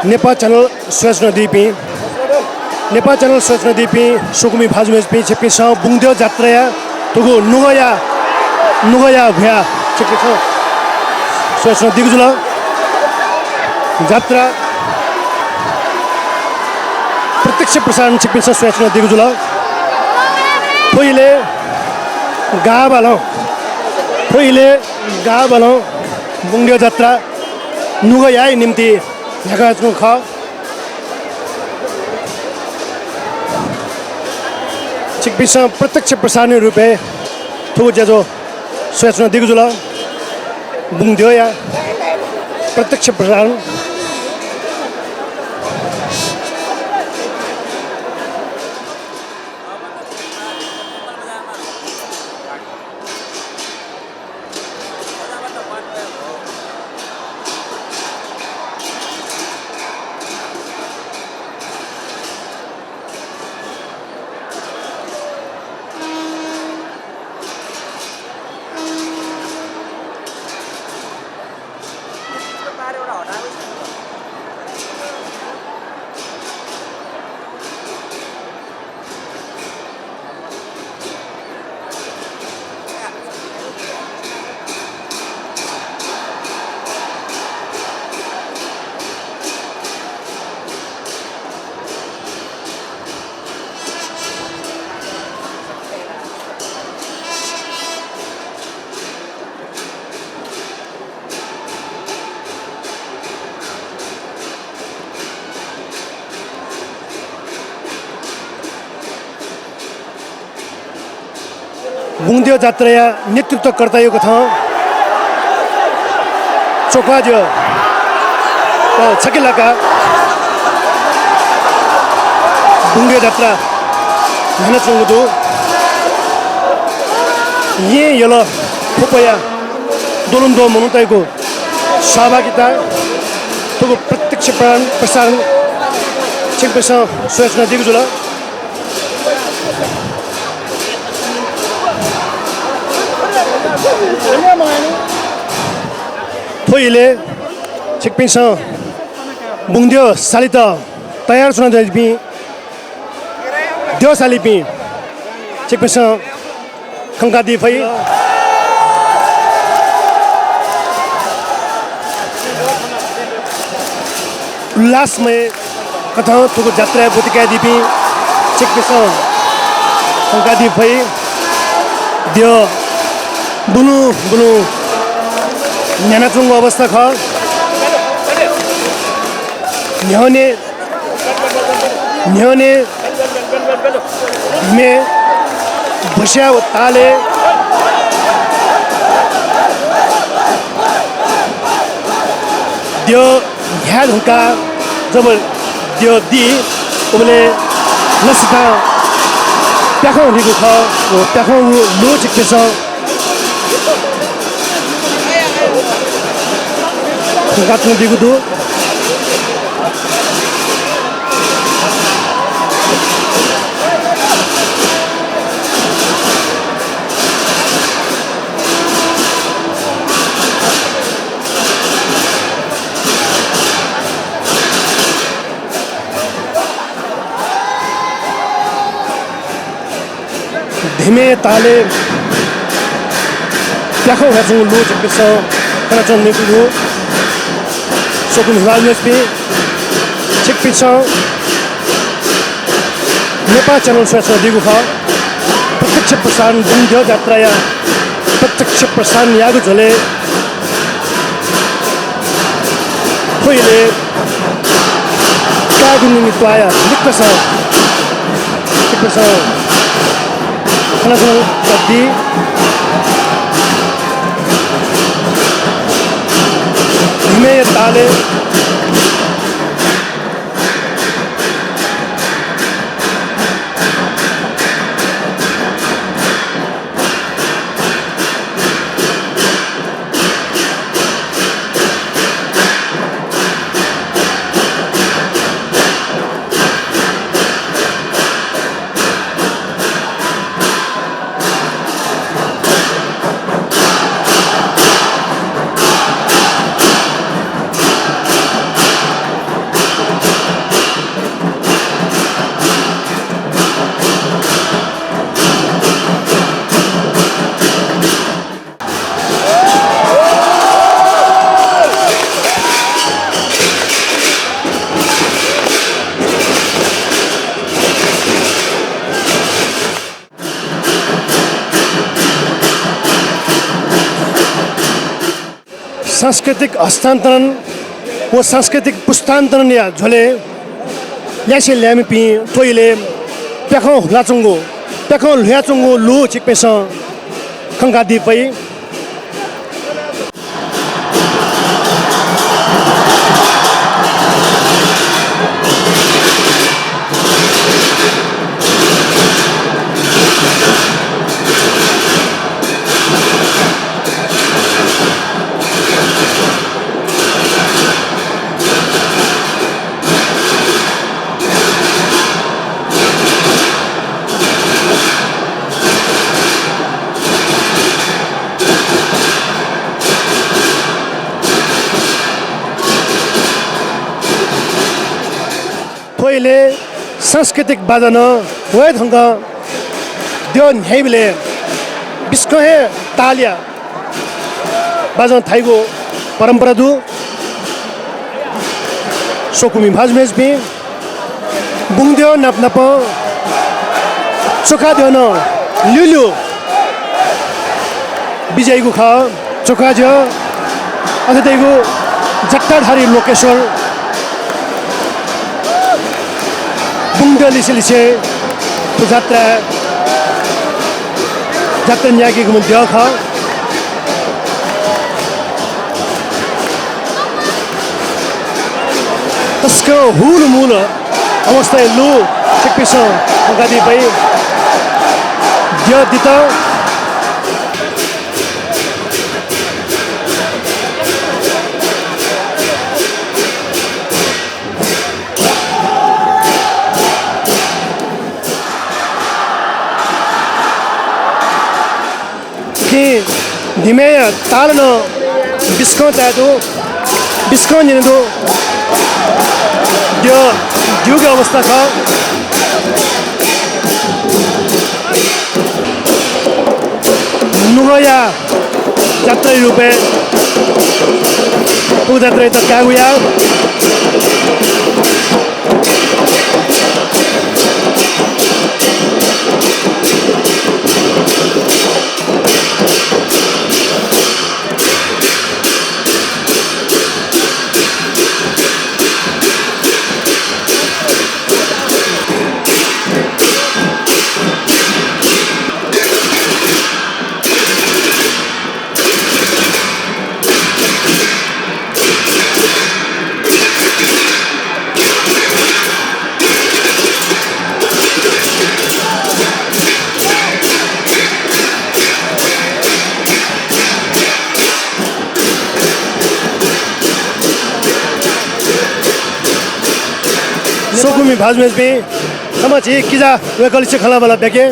नेपाल च्यानल स्वेज नदीपी नेपाल च्यानल स्वेज नदीपी सुकुमी भाजुमेजपी छिपिस बुङदेव जात्राया तुगु नुगया भ्या छिपिस स्वेज नदीगुजुल जात्रा प्रत्यक्ष प्रसारण छिपिस स्वेज नदीगुजुल पहिले गा बालो बुङदेव जात्रा नुगया निम्ति ढाकाको ख छिकपिस प्रत्यक्ष प्रसारण रूपे थु जेजो स्वेचना दिगजुल बुङदियो या प्रत्यक्ष प्रसारण बुङदेव जात्रा नेतृत्वकर्ता यो कथा चोकवा दियो छकिलाका बुङदेव जात्रा भन्न चाहन्छु यलो खोपया दोलुन्दो मनुताइको सहभागिता तुगु प्रत्यक्ष प्रसारण छिकपेस सूचना दिएको जुल थोइले छिकपिस बुङदेव सालित तयार सुना दिपि देव सालिपि छिकपिस खंका दिफै उल्लासमय कथा तुगु जात्रा बुतिका दिपि छिकपिस खंका दिफै देव बुनु बुनु न्यानाचुङ अवस्था ख न्याउने मे भस्या ताले त्यो ह्याल हुका जब त्यो दि उले लसिता प्याखौ हुनेको ख प्याखौ लो चिक्छ गात्नु दिगु दु धीमे ताले प्याखौ हेर्छौँ लो चिक्छ तर चल्ने कुरो सोकुम हिमालयसपि छिकपिस नेपाल च्यानल सूचना दिगु ख प्रत्यक्ष प्रसारण बुङदेव जात्रा या प्रत्यक्ष प्रसारण यागु झोले खोइले कागु निमित्तया निक्कस छिकपिस खनासो कति धीमे ताले सांस्कृतिक हस्तान्तरण व सांस्कृतिक पुस्तान्तरण या झोले यासे ल्यामी पि टोइले प्याखौ ल्याचुङ्गो लु चिकपेस खङ्गा दिपै ले सांस्कृतिक बाजन वै ढङ्ग त्यो न्याइले बिस्कहे तालिया बाजन थाइगो परम्परा दु सोकुमी भाजमेज भी बुङद्यो नाप चोखा दियो न ल्युल्यु विजयगु ख चोखा ज्यो अझैगु जट्टाधारी लोकेश्वर बुङद्यो लिसे जात्रा न्यागी गुम दियो ख तस्को हुल मूल अवस्था लु चिकपिस गादी पै दियो दित धिमे तालन बिस्को तादो बिस्को निदो त्यो दिउको अवस्था छ नुगया जात्रा रूपे तू जात्रा त कागुया सोकुमी भाजमेज भी समाज किजा वे कलिसे खला वाला बेके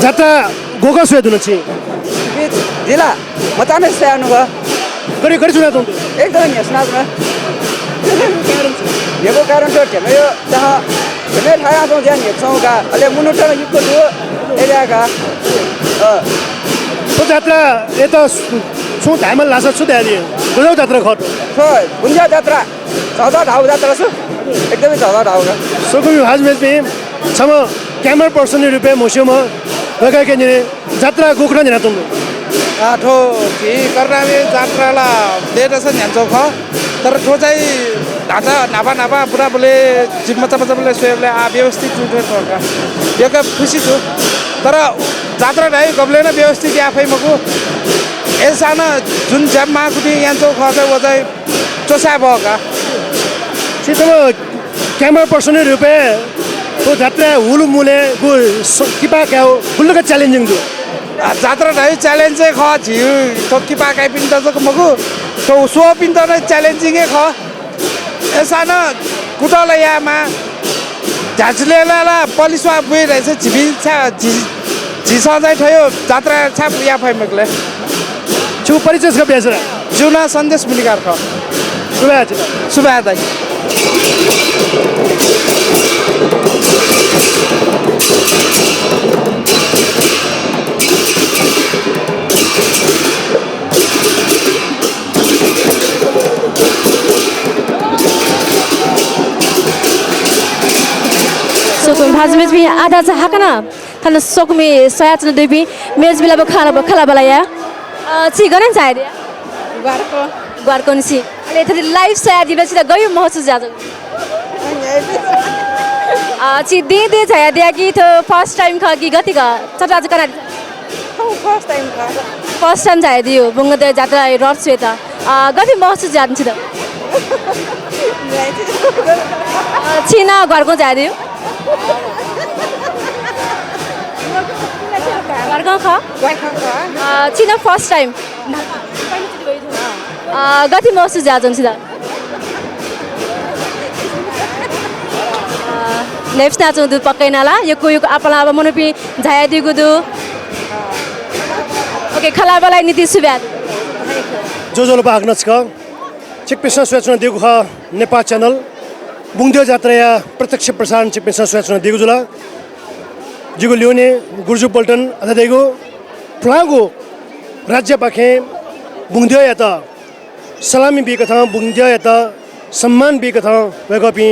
जात्रा गोगा सुए दुन छि जिला मताने से अनुवा करी सुना तुम एकदम नि सुना सुना यको कारण छ के यो जहाँ मे थाया तो ज्यान यछौका अले मुनुटन युको दु एरियाका तो जात्रा एता छु धामल लासा छु दाली गजौ जात्रा खट छ बुन्जा जात्रा चौधा ढाउ जात्रा छु एकदमै चौधा ढाउका सोकुमी भाजमेज भी छम क्यामेरा पर्सन रुपे मोसियोमा गका के नि जात्रा गोखरा नि तुम आठो कि करनामे जात्राला डेटा छ न्यान्चो ख तर ठो चाहिँ ढाँचा नापा पुरा बोले मचा बोले सोले आ व्यवस्थित जुटे छका यका खुसी छु तर जात्रा नै गबले न व्यवस्थित आफै मको एसाना जुन जम्मा कुटी यान्चो ख चाहिँ वो चाहिँ चोसा भका सितम क्यामेरा पर्सन रुपे तो जात्रा हुलु मुले गु किपा क्याउ गुल्लुका च्यालेन्जिङ दु जात्रा नै च्यालेन्ज ख झिउ तो किपा काइ पिन त मगु तो सो पिन त नै च्यालेन्जिङ ख एसाना कुटला यामा झाचलेला पलिसवा बुइ रहेछ झिबि झिसा चाहिँ थयो जात्रा छाप या फै मगले छु परिचय छ बेसरा जुना सन्देश मिलिकार ख सुबह दाइ सोकुमी भाजमेज भी आधा छ हाकना थाना सोकुमी सयाचन दुबी मेज बिला खला बला या छि गरन चाहे Guarco si. Ale thari live saya dina sida gayo महसूस ज्यादा. ची दे छाया दिया कि तो फर्स्ट टाइम खा कि गति का चटा चकरा. फर्स्ट टाइम छाया दियो बुंगदे जात्रा रथ स्वेता. गति महसूस ज्यादा छिदा. छिना घरको छाया दियो. घरको खा. छिना फर्स्ट टाइम. गति महसूस ज्यादा छिदा. नेप्स नाचो दु पक्कै नाला यो कोही आपला अब मनोपि झाया दिगु दु ओके खलाबलाई नीति सुब्या जो भाग नचक चिकपेसा सूचना दिगु ख नेपाल च्यानल बुङदियो जात्रा या प्रत्यक्ष प्रसारण चिकपेसा सूचना दिगु जुला जिगु ल्योने गुर्जु पल्टन अथा दिगु फ्लागो राज्य पाखे बुङदियो या त सलामी बि कथा बुङदियो या त सम्मान बि कथा वेगपि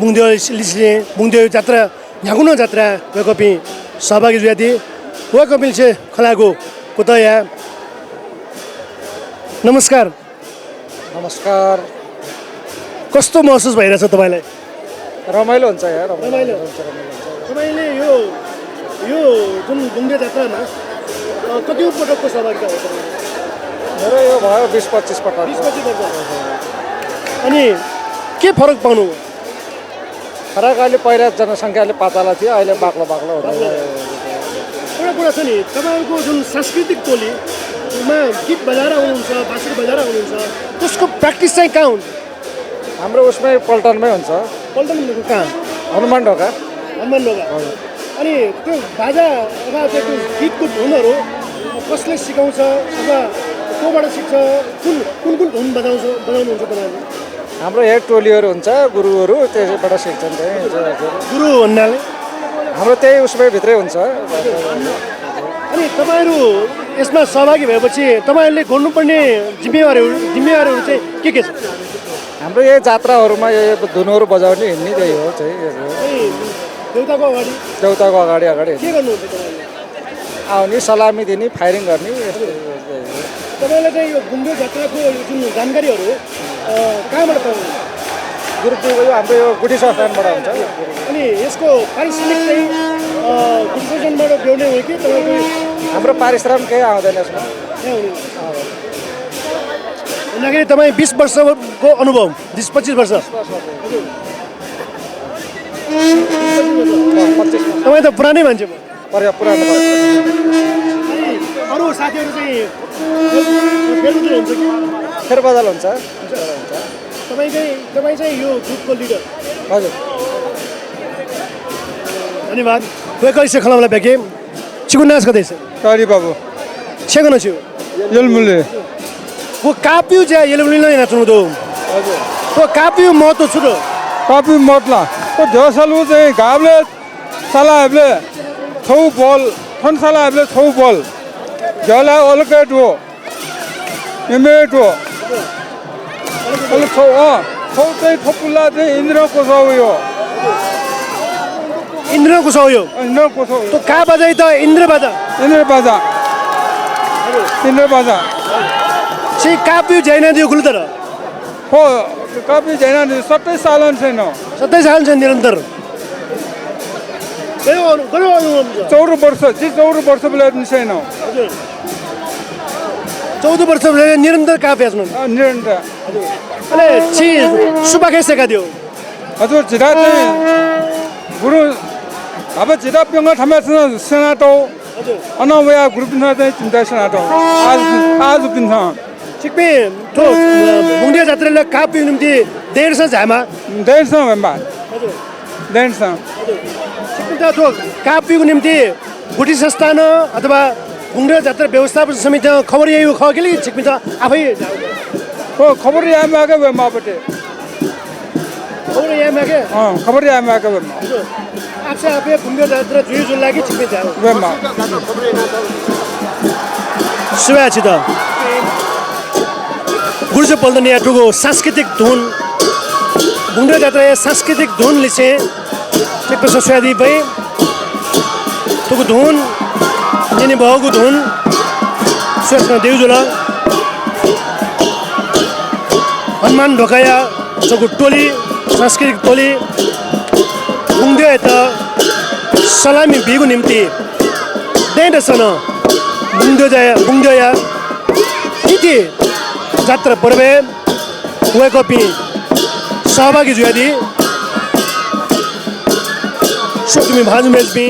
बुङदियो लिसले बुङदियो जात्रा न्यागुनो जात्रा वेगपि सहभागी जुयाति वेगपि से खलागो कुतया नमस्कार नमस्कार कस्तो महसुस भइरहेछ तपाईलाई रमाइलो हुन्छ यार रमाइलो हुन्छ तपाईले यो जुन बुङदियो जात्रामा कति पटकको सहभागिता हो मेरो यो भयो 20-25 पटक 20-25 पटक अनि के फरक पाउनु फरक अहिले पहिला जनसङ्ख्याले पातला थियो अहिले बाक्लो हुँदै एउटा कुरा छ नि तपाईहरुको जुन सांस्कृतिक टोलीमा गीत बजाएर आउनुहुन्छ बाँसुरी बजाएर आउनुहुन्छ त्यसको प्र्याक्टिस चाहिँ कहाँ हुन्छ हाम्रो उसमै पल्टनमै हुन्छ पल्टनको कहाँ हनुमान ढोका अनि त्यो बाजा अथवा त्यो गीतको धुनहरू कसले सिकाउँछ अथवा कोबाट सिक्छ कुन धुन बजाउनुहुन्छ तपाईँहरूले हाम्रो हेड टोलीहरू हुन्छ गुरुहरू त्यसैबाट सिक्छन् त्यही गुरु भन्नाले हाम्रो त्यही उसमै भित्रै हुन्छ अनि तपाईँहरू यसमा सहभागी भएपछि तपाईँहरूले गर्नुपर्ने जिम्मेवारीहरू चाहिँ के छ हाम्रो यही जात्राहरूमा यो धुनहरू बजाउने हिँड्ने त्यही हो चाहिँ देउताको अगाडि के गर्नुहुन्छ तपाईँहरूले आउने सलामी दिने फायरिङ गर्ने तपाईँलाई चाहिँ यो बुङदियो जात्राको जुन जानकारीहरू कहाँबाट पाउनुहुन्छ गुरुदेव यो हाम्रो यो गुठी संस्थानबाट हुन्छ अनि यसको पारिश्रमिक चाहिँ गुठी संस्थानबाट बेउने हो कि तपाईँको हाम्रो पारिश्रमिक केही आउँदैन यसमा भन्दाखेरि तपाईँ 20 वर्षको अनुभव 20-25 वर्ष तपाईँ त पुरानै मान्छे भयो पुरानो अरू साथीहरू चाहिँ फेरबदल हुन्छ कि फेरबदल हुन्छ तपाईँ चाहिँ यो ग्रुपको लिडर हजुर धन्यवाद वे कैसे खलामला बेके चिकुनास कदैसे काली बाबू छेगन छु यलमुले वो कापिउ जे यलमुले नै नाच्नु दो हजुर तो कापिउ महत्व छु दो कापिउ मतला तो देवसलु चाहिँ घाबले सलाहले थौ बल थन सलाहले थौ बल जला अलकेटो इमेटो अलि थौ चाहिँ थपुला चाहिँ इन्द्रको छ यो इन्द्रको छ यो तो का बजाइ त इन्द्र बाजा छि कापिउ जैना दियो गुलतर हो कापिउ जैना दियो 27 साल छैन 27 साल छ निरन्तर गयो 14 वर्ष बेला छैन हजुर 14 वर्ष बेला निरन्तर कापिउ निरन्तर अले छि सुबा कैसे का दियो हजुर जिरा चाहिँ गुरु अब जिरा पेंगा थमेसन सेनाटो हजुर अनवया ग्रुप न चाहिँ चिन्ता सेनाटो आज पिन्छ छिकपे तो बुङदियो जात्राले कापिउ निम्ति देरसा झामा भेम्बा हजुर देरसा छिकपे तो कापिउको निम्ति गुठी संस्थान अथवा बुङदियो जात्रा व्यवस्थापन समिति खबर यही हो खकेली छिकपे त आफै हो खबर यहाँ आके भेम्बापटे खबर यहाँ आके भेम्बा आपसे आपे बुङदियो जात्रा जुइ लागि छिकपे जाऊ भेम्बा सुवाछि त गुर्जो पल्टन याटुको सांस्कृतिक धुन बुङदियो जात्रा सांस्कृतिक धुन लिसे एक सुवादी भई तुको धुन यनि भएको धुन सुवासना देउजुला हनुमान ढोकाया जको टोली सांस्कृतिक टोली बुङ्दियो यता सलामी बिगु निम्ति दैन बुङ्दियो या तिथि जात्रा पर्व वेकपी सहभागी जुयादी सुक्मी भाजु मेजबी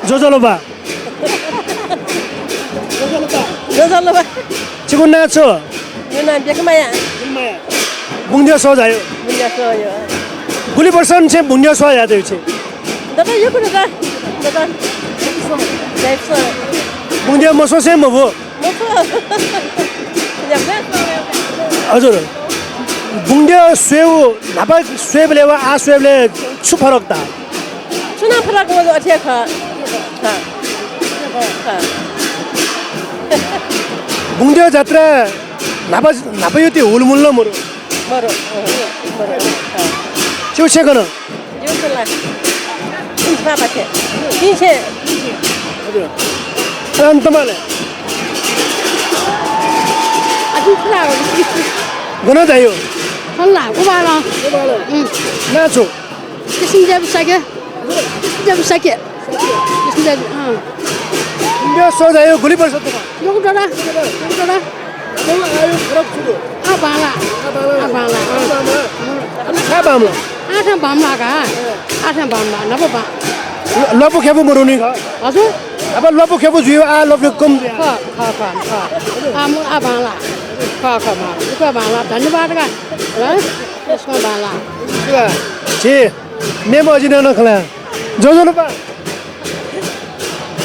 조절로봐 지금 나왔어 유난 비크마야 뭉녀 써자요 문야서요 굴리 벌선 제 뭉녀 써야 돼요 지 너도 요구르가 너도 냅서 뭉녀 뭐 써세 뭐 못써 그냥 아저로 뭉녀 쇠우 나발 쇠블레와 아 쇠블레 추퍼럭다 추나 프라고 어떻게 가 bungadyo jatra napayote ulmulla moro chiu che kono tamale gona dayo hola ubalo nacho kisinja bisake bungadyo sojayo guli parsa to yoku dara abala sabamla atham bamla ka atham bamla nabo ba lopu khebu moruni kha हजुर अब lopu khebu juyo a lopu kom खा आमु abala खा मा उका बाला धन्यवाद का ल यसमा बाला जे मेमो अजिन न खला जोजो पा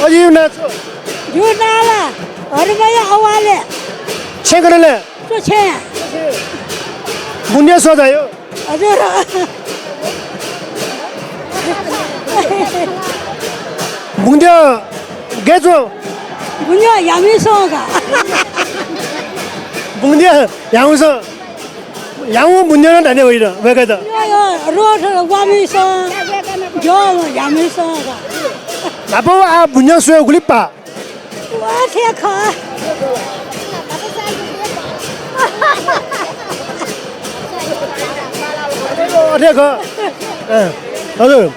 अजि नाचो यो नाला हरबया अवाले छेगरले तो छे bungadyo sojayo हजुर bungadyo gejo bunyo yami soga bungadyo 양우서 양우 문제는 아니에요 이거 왜 그래도 yo road wami so yo yami soga 나보 아 문제수에 굴리빠 와 태카 어디야 그 너도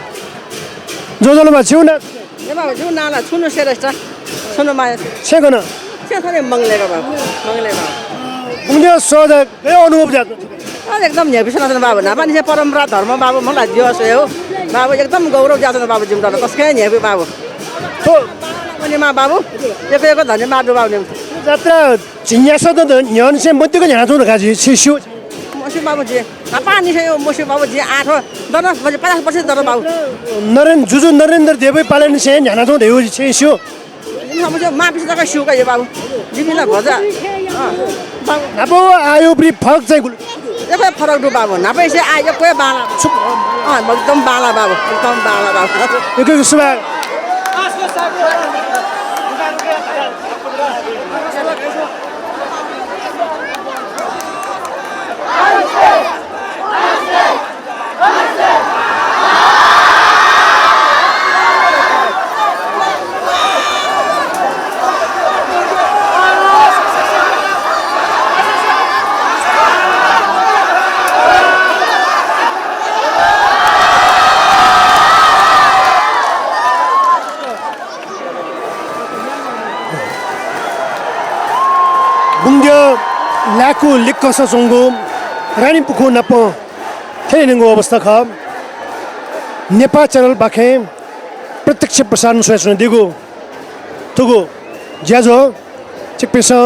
조절로 봐 지훈아 내가 지금 나라 춘을 세랬어. 춘을 많이. 최근은 최근에 먹내가 봐. 먹내가. bungadyo soja 내 अनुभव जात एकदम नेभिसन बाबु नापा निसे परम्परा धर्म बाबु मलाई दिवस हो बाबु एकदम गौरव जाछन् बाबु जिम्दान कसकै नेभि बाबु तो मा बाबु एक धन्यवाद बाबु जात्रा जिज्ञासा도 연세 못 되고 냐도는 가지 치슈 मसी बाबुजी पानी छ यो मसी बाबुजी 8 दन 50% दर बाबु नरेन्द्र देवै पालन से न्याना तो देउ छिसु समझो मापिस जग्गा सुका यो बाबु जिमिना भजा नापो आयो प्रि फरक चाहिँ एकै फरक दु बाबु नापै से आयो कोही बाला एकदम बाला बाबु एकदम बाला बाबु एकै सुबा Bungadyo Laku Likkosa Songo Rani Puku Napo Teningo अवस्था खा नेपाल चैनल बाखे प्रत्यक्ष प्रसारण सुने दिगो थुगो ज्याजो चिकपिसा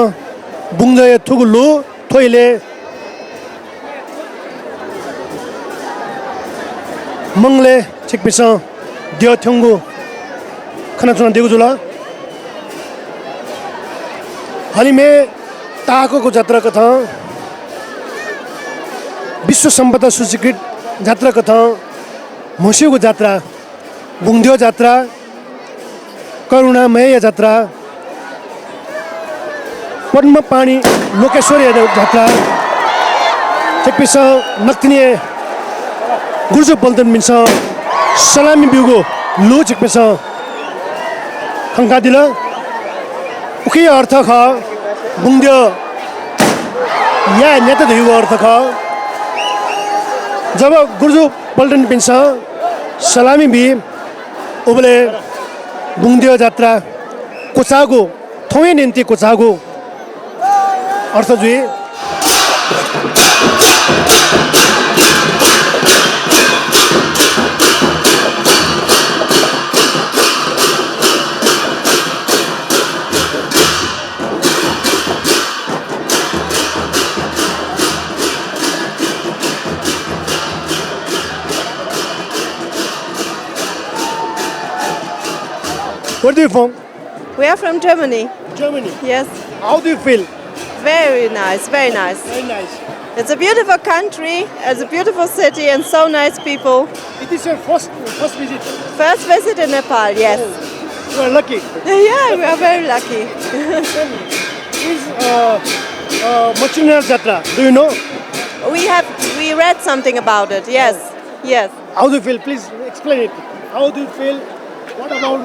बुंगदय थुगु लो थोइले मंगले चिकपिसा दियो थंगु खना सुना दिगो जुला हाल में ताको को यात्रा कथा विश्व संपदा सूचीकृत यात्रा कथा मसिको यात्रा बुंगद्यो यात्रा करुणामय यात्रा पद्म पानी लोकेश्वरी यात्रा चेकपिस नक्तिने गुर्जो बल्दन मिन्छ सलामी बिउगो लो चेकपिस खंका दिला उखी अर्थ ख बुंगद्यो या नेता दिउगो अर्थ ख जब गुर्जो पल्टन पिन्छ सलामी भी उबले बुंगद्यो यात्रा कोचागो थोए निम्ति कोचागो अर्थ जुई Where are you from? We are from Germany. Germany? Yes. How do you feel? Very nice, very nice. Very nice. It's a beautiful country, it's a beautiful city and so nice people. It is your first visit? First visit in Nepal, yes. Oh, you are lucky. Yeah, we are very lucky. Is Machhindranath Jatra, do you know? We read something about it, yes. Yes. How do you feel? Please explain it. How do you feel? What about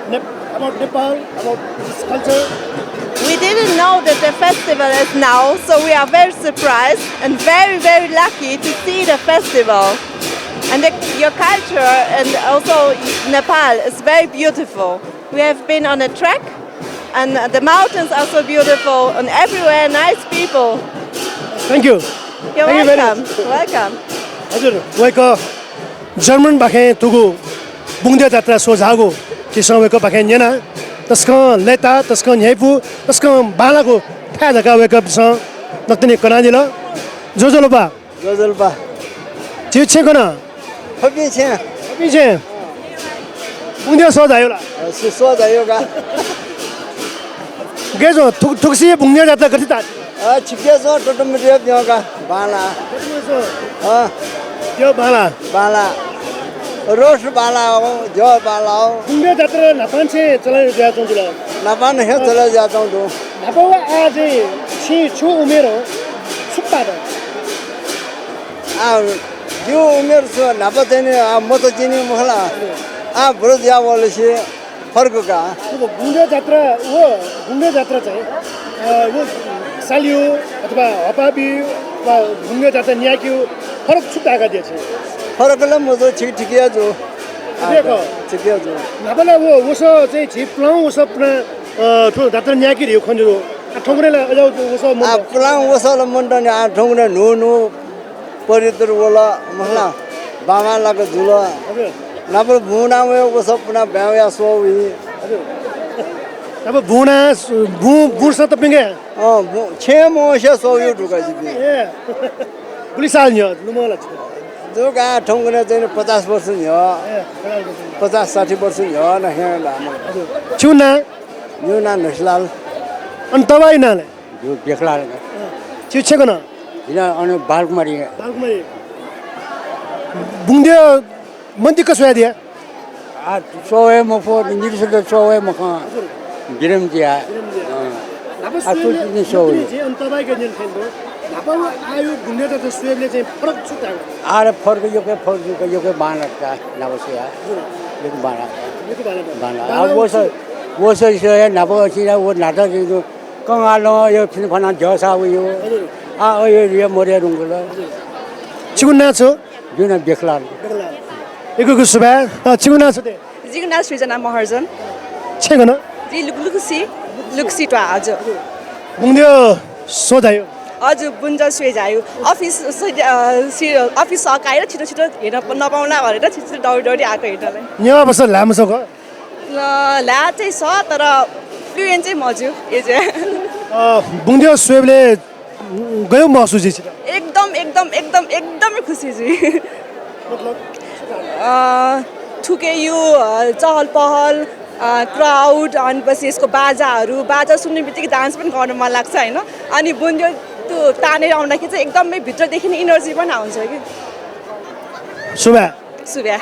Nepal, about this culture? We didn't know that the festival is now, so we are very surprised and very, very lucky to see the festival. And your culture and also Nepal is very beautiful. We have been on a trek and the mountains are so beautiful and everywhere nice people. Thank you. You're Thank welcome. You very much. Welcome. हजुर वेको German बाखे तुगु बुंगद्यो यात्रा सोझागो किसम वेको बाखे नेना तस्क लेता तस्क न्याइपु तस्क बालाको था जका वेको स नतने कना दिला जोजोलबा चिचे कना हबी छे बुंगद्यो सोझायोला सोझायोगा गेजो थुक्सी बुंगद्यो यात्रा कति ता छिकेसो टोटोमेटियो दियोगा बाला यो बाला रोस बाला हो जो बाला हो बुंगद्यो यात्रा नापान से चला जाता हूं नापान है चला जाता हूं नापावा आज छु उमेर हो सुप्पा द यो उमेर छ नापा चाहिँ म त चिनी मखला बुढो दिया बोलेछि फर्को का बुंगद्यो यात्रा चाहिँ वो सालियो अथवा हपाबी वा बुंगद्यो यात्रा न्याक्यो फरक छुट्टाका दिए छ फरकला म त ठिकै छु ठिकै छु नापला वो उसो चाहिँ छिप्लाउ उसो ठो यात्रा न्याकी रियो खन्जरो ठोंगरेला अजाउ उसो प्लाउ उसोला मन्डने ठोंगरे नु परितर वला महला बाबा लाको जुल नापल बुना वे उसो पुना ब्याया सोवी अब बुढ त पिंगे छे मोसे सोयो ढुका जी पुलिस आल्यो लुमला दुगा ठोंगने चाहिँ 50 वर्ष हो 50-60 वर्ष हो न हे लामो चुना युना नसलाल अन तबाई नाले यो बेखला चिछेको न इना अन बालकुमारी बुंगद्यो मन्ति कसो दिया सोए मफो निरिस त सोए मख गिरम दिया अतुल नि सोए जे अन तबाई के दिन खेल्दो नापाउ आयो बुंगद्यो त सुएले चाहिँ फरक छुटा आरे फरक यो के बानका नबसिया यो बाना अब वो से नापो छिरा वो नाटा जो कंगालो यो फिन फना जसा यो यो मोरे रुंगल चिकुना छ जुना बेखला एकोको सुबा चिकुना छ ते जिगना सृजना महर्जन छेगन जी लुक्सी तो आज बुंगद्यो सोधायो हजुर बुन्जा सुए जायो अफिस अफिस सकाएर छिटो छिटो हेर्न नपाउला भनेर छिटो छिटो दौडी दौडी आएको हेर्नलाई यहाँ बस लामो छ ल्या चाहिँ छ तर फ्लुएन्ट चाहिँ मज्यो यो चाहिँ बुङ्दियो सुएबले गयो महसुस एकदम एकदम एकदम एकदमै खुसी छु ठुके यो चहल पहल क्राउड अनि पछि यसको बाजा सुन्ने बित्तिकै डान्स पनि गर्न मन लाग्छ होइन अनि बुन्दियो त्यो तानेर आउँदाखेरि चाहिँ एकदमै भित्रदेखि नै इनर्जी पनि आउँछ कि सुब्या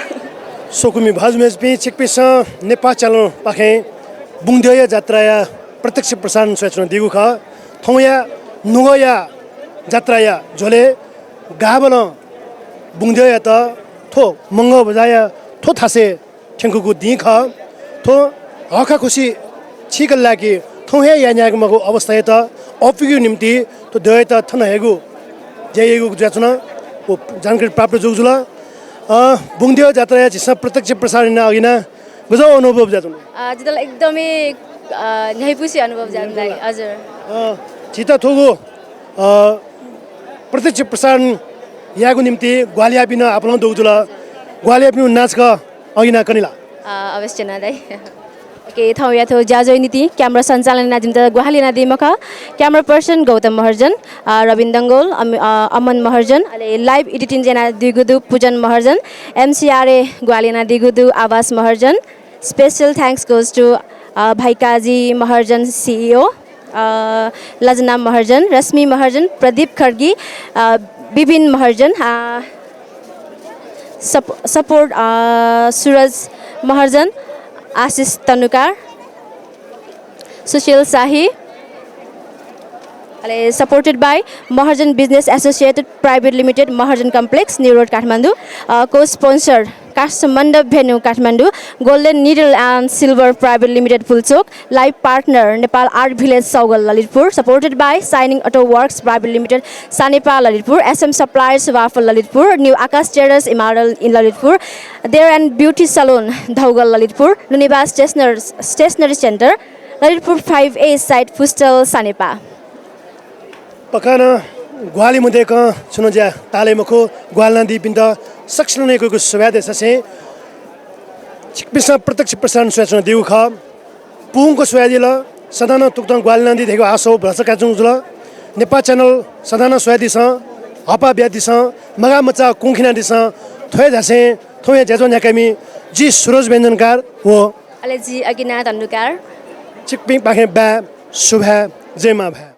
सोकुमी भाजुमेज पे चिकपिस नेपाल चलन पाखे बुङ्दियो जात्राया प्रत्यक्ष प्रसारण सोच्न दिगु ख थौया नुगया जात्राया झोले गाबन बुङ्दियो त थो मंग बजाया थो थासे ठेंकुको दिख थो हका खुसी छिकल लागि थौहे यान्याको मको अवस्था त अपिगु निम्ति तो दय त थन हेगु जेगु जाचना ओ जानकारी प्राप्त जुगजुला बुङ्दियो जात्रा चाहिँ प्रत्यक्ष प्रसारण अघिना गजो अनुभव जाचना जितल एकदमै न्यायपुसी अनुभव जान्दै हजुर चिता थोगो प्रत्यक्ष प्रसारण यागु निम्ति ग्वालिया बिन आपन दोजुला ग्वालिया बिन नाचका अघिना कनिला अवश्य नदै के थौ या थो जाजो नीति क्यामेरा सञ्चालन नाजिम त गुहाली नदी मखा क्यामेरा पर्सन गौतम महर्जन रविन दङ्गोल अमन महर्जन अहिले लाइभ एडिटिङ जना दिगुदु पूजन महर्जन एमसीआरए ग्वाली नदी गुदु Awas Maharjan special thanks goes to Bhaikaji Maharjan CEO Lajana Maharjan Rashmi Maharjan Pradeep Khadgi Bipin Maharjan support Suraj Maharjan Ashish Tanukar Sushil Shahi supported by Maharjan Business Associated Private Limited, Maharjan Complex, New Road, Kathmandu. Co-sponsored Kathmandu Venue, Kathmandu. Golden Needle and Silver Private Limited, Pulchok. Live partner Nepal Art Village, Saugal, Lalitpur. Supported by Signing Auto Works Private Limited, Sanipa, Lalitpur. SM Suppliers, Wafel, Lalitpur. New Akash Terrace, Emerald in Lalitpur. There and Beauty Salon, Dhaugal, Lalitpur. Nuniba Stationery Center, Lalitpur 5A site, Fustal, Sanipa. पकाना ग्वाली मुदे का सुनो जा ताले मको ग्वालना दी बिंदा suction ने कोई सुविधा दे सके चिकपिसा प्रत्यक्ष प्रसारण सोचना दिउ खा पुंग को सुविधा दिला सदाना तुक्तां ग्वालना दी देखो आसो भ्रष्ट काजुं जुला नेपाल चैनल सदाना सुविधा दिसा हपा ब्या दिसा मगा मचा कुंखिना दिसा थोए जैसे थोए जैसो न्याकेमी जी सूरज व्यंजनकार वो अले जी अगिना तंडुकार चिकपिंग पाखे बा सुबह जय माँ भा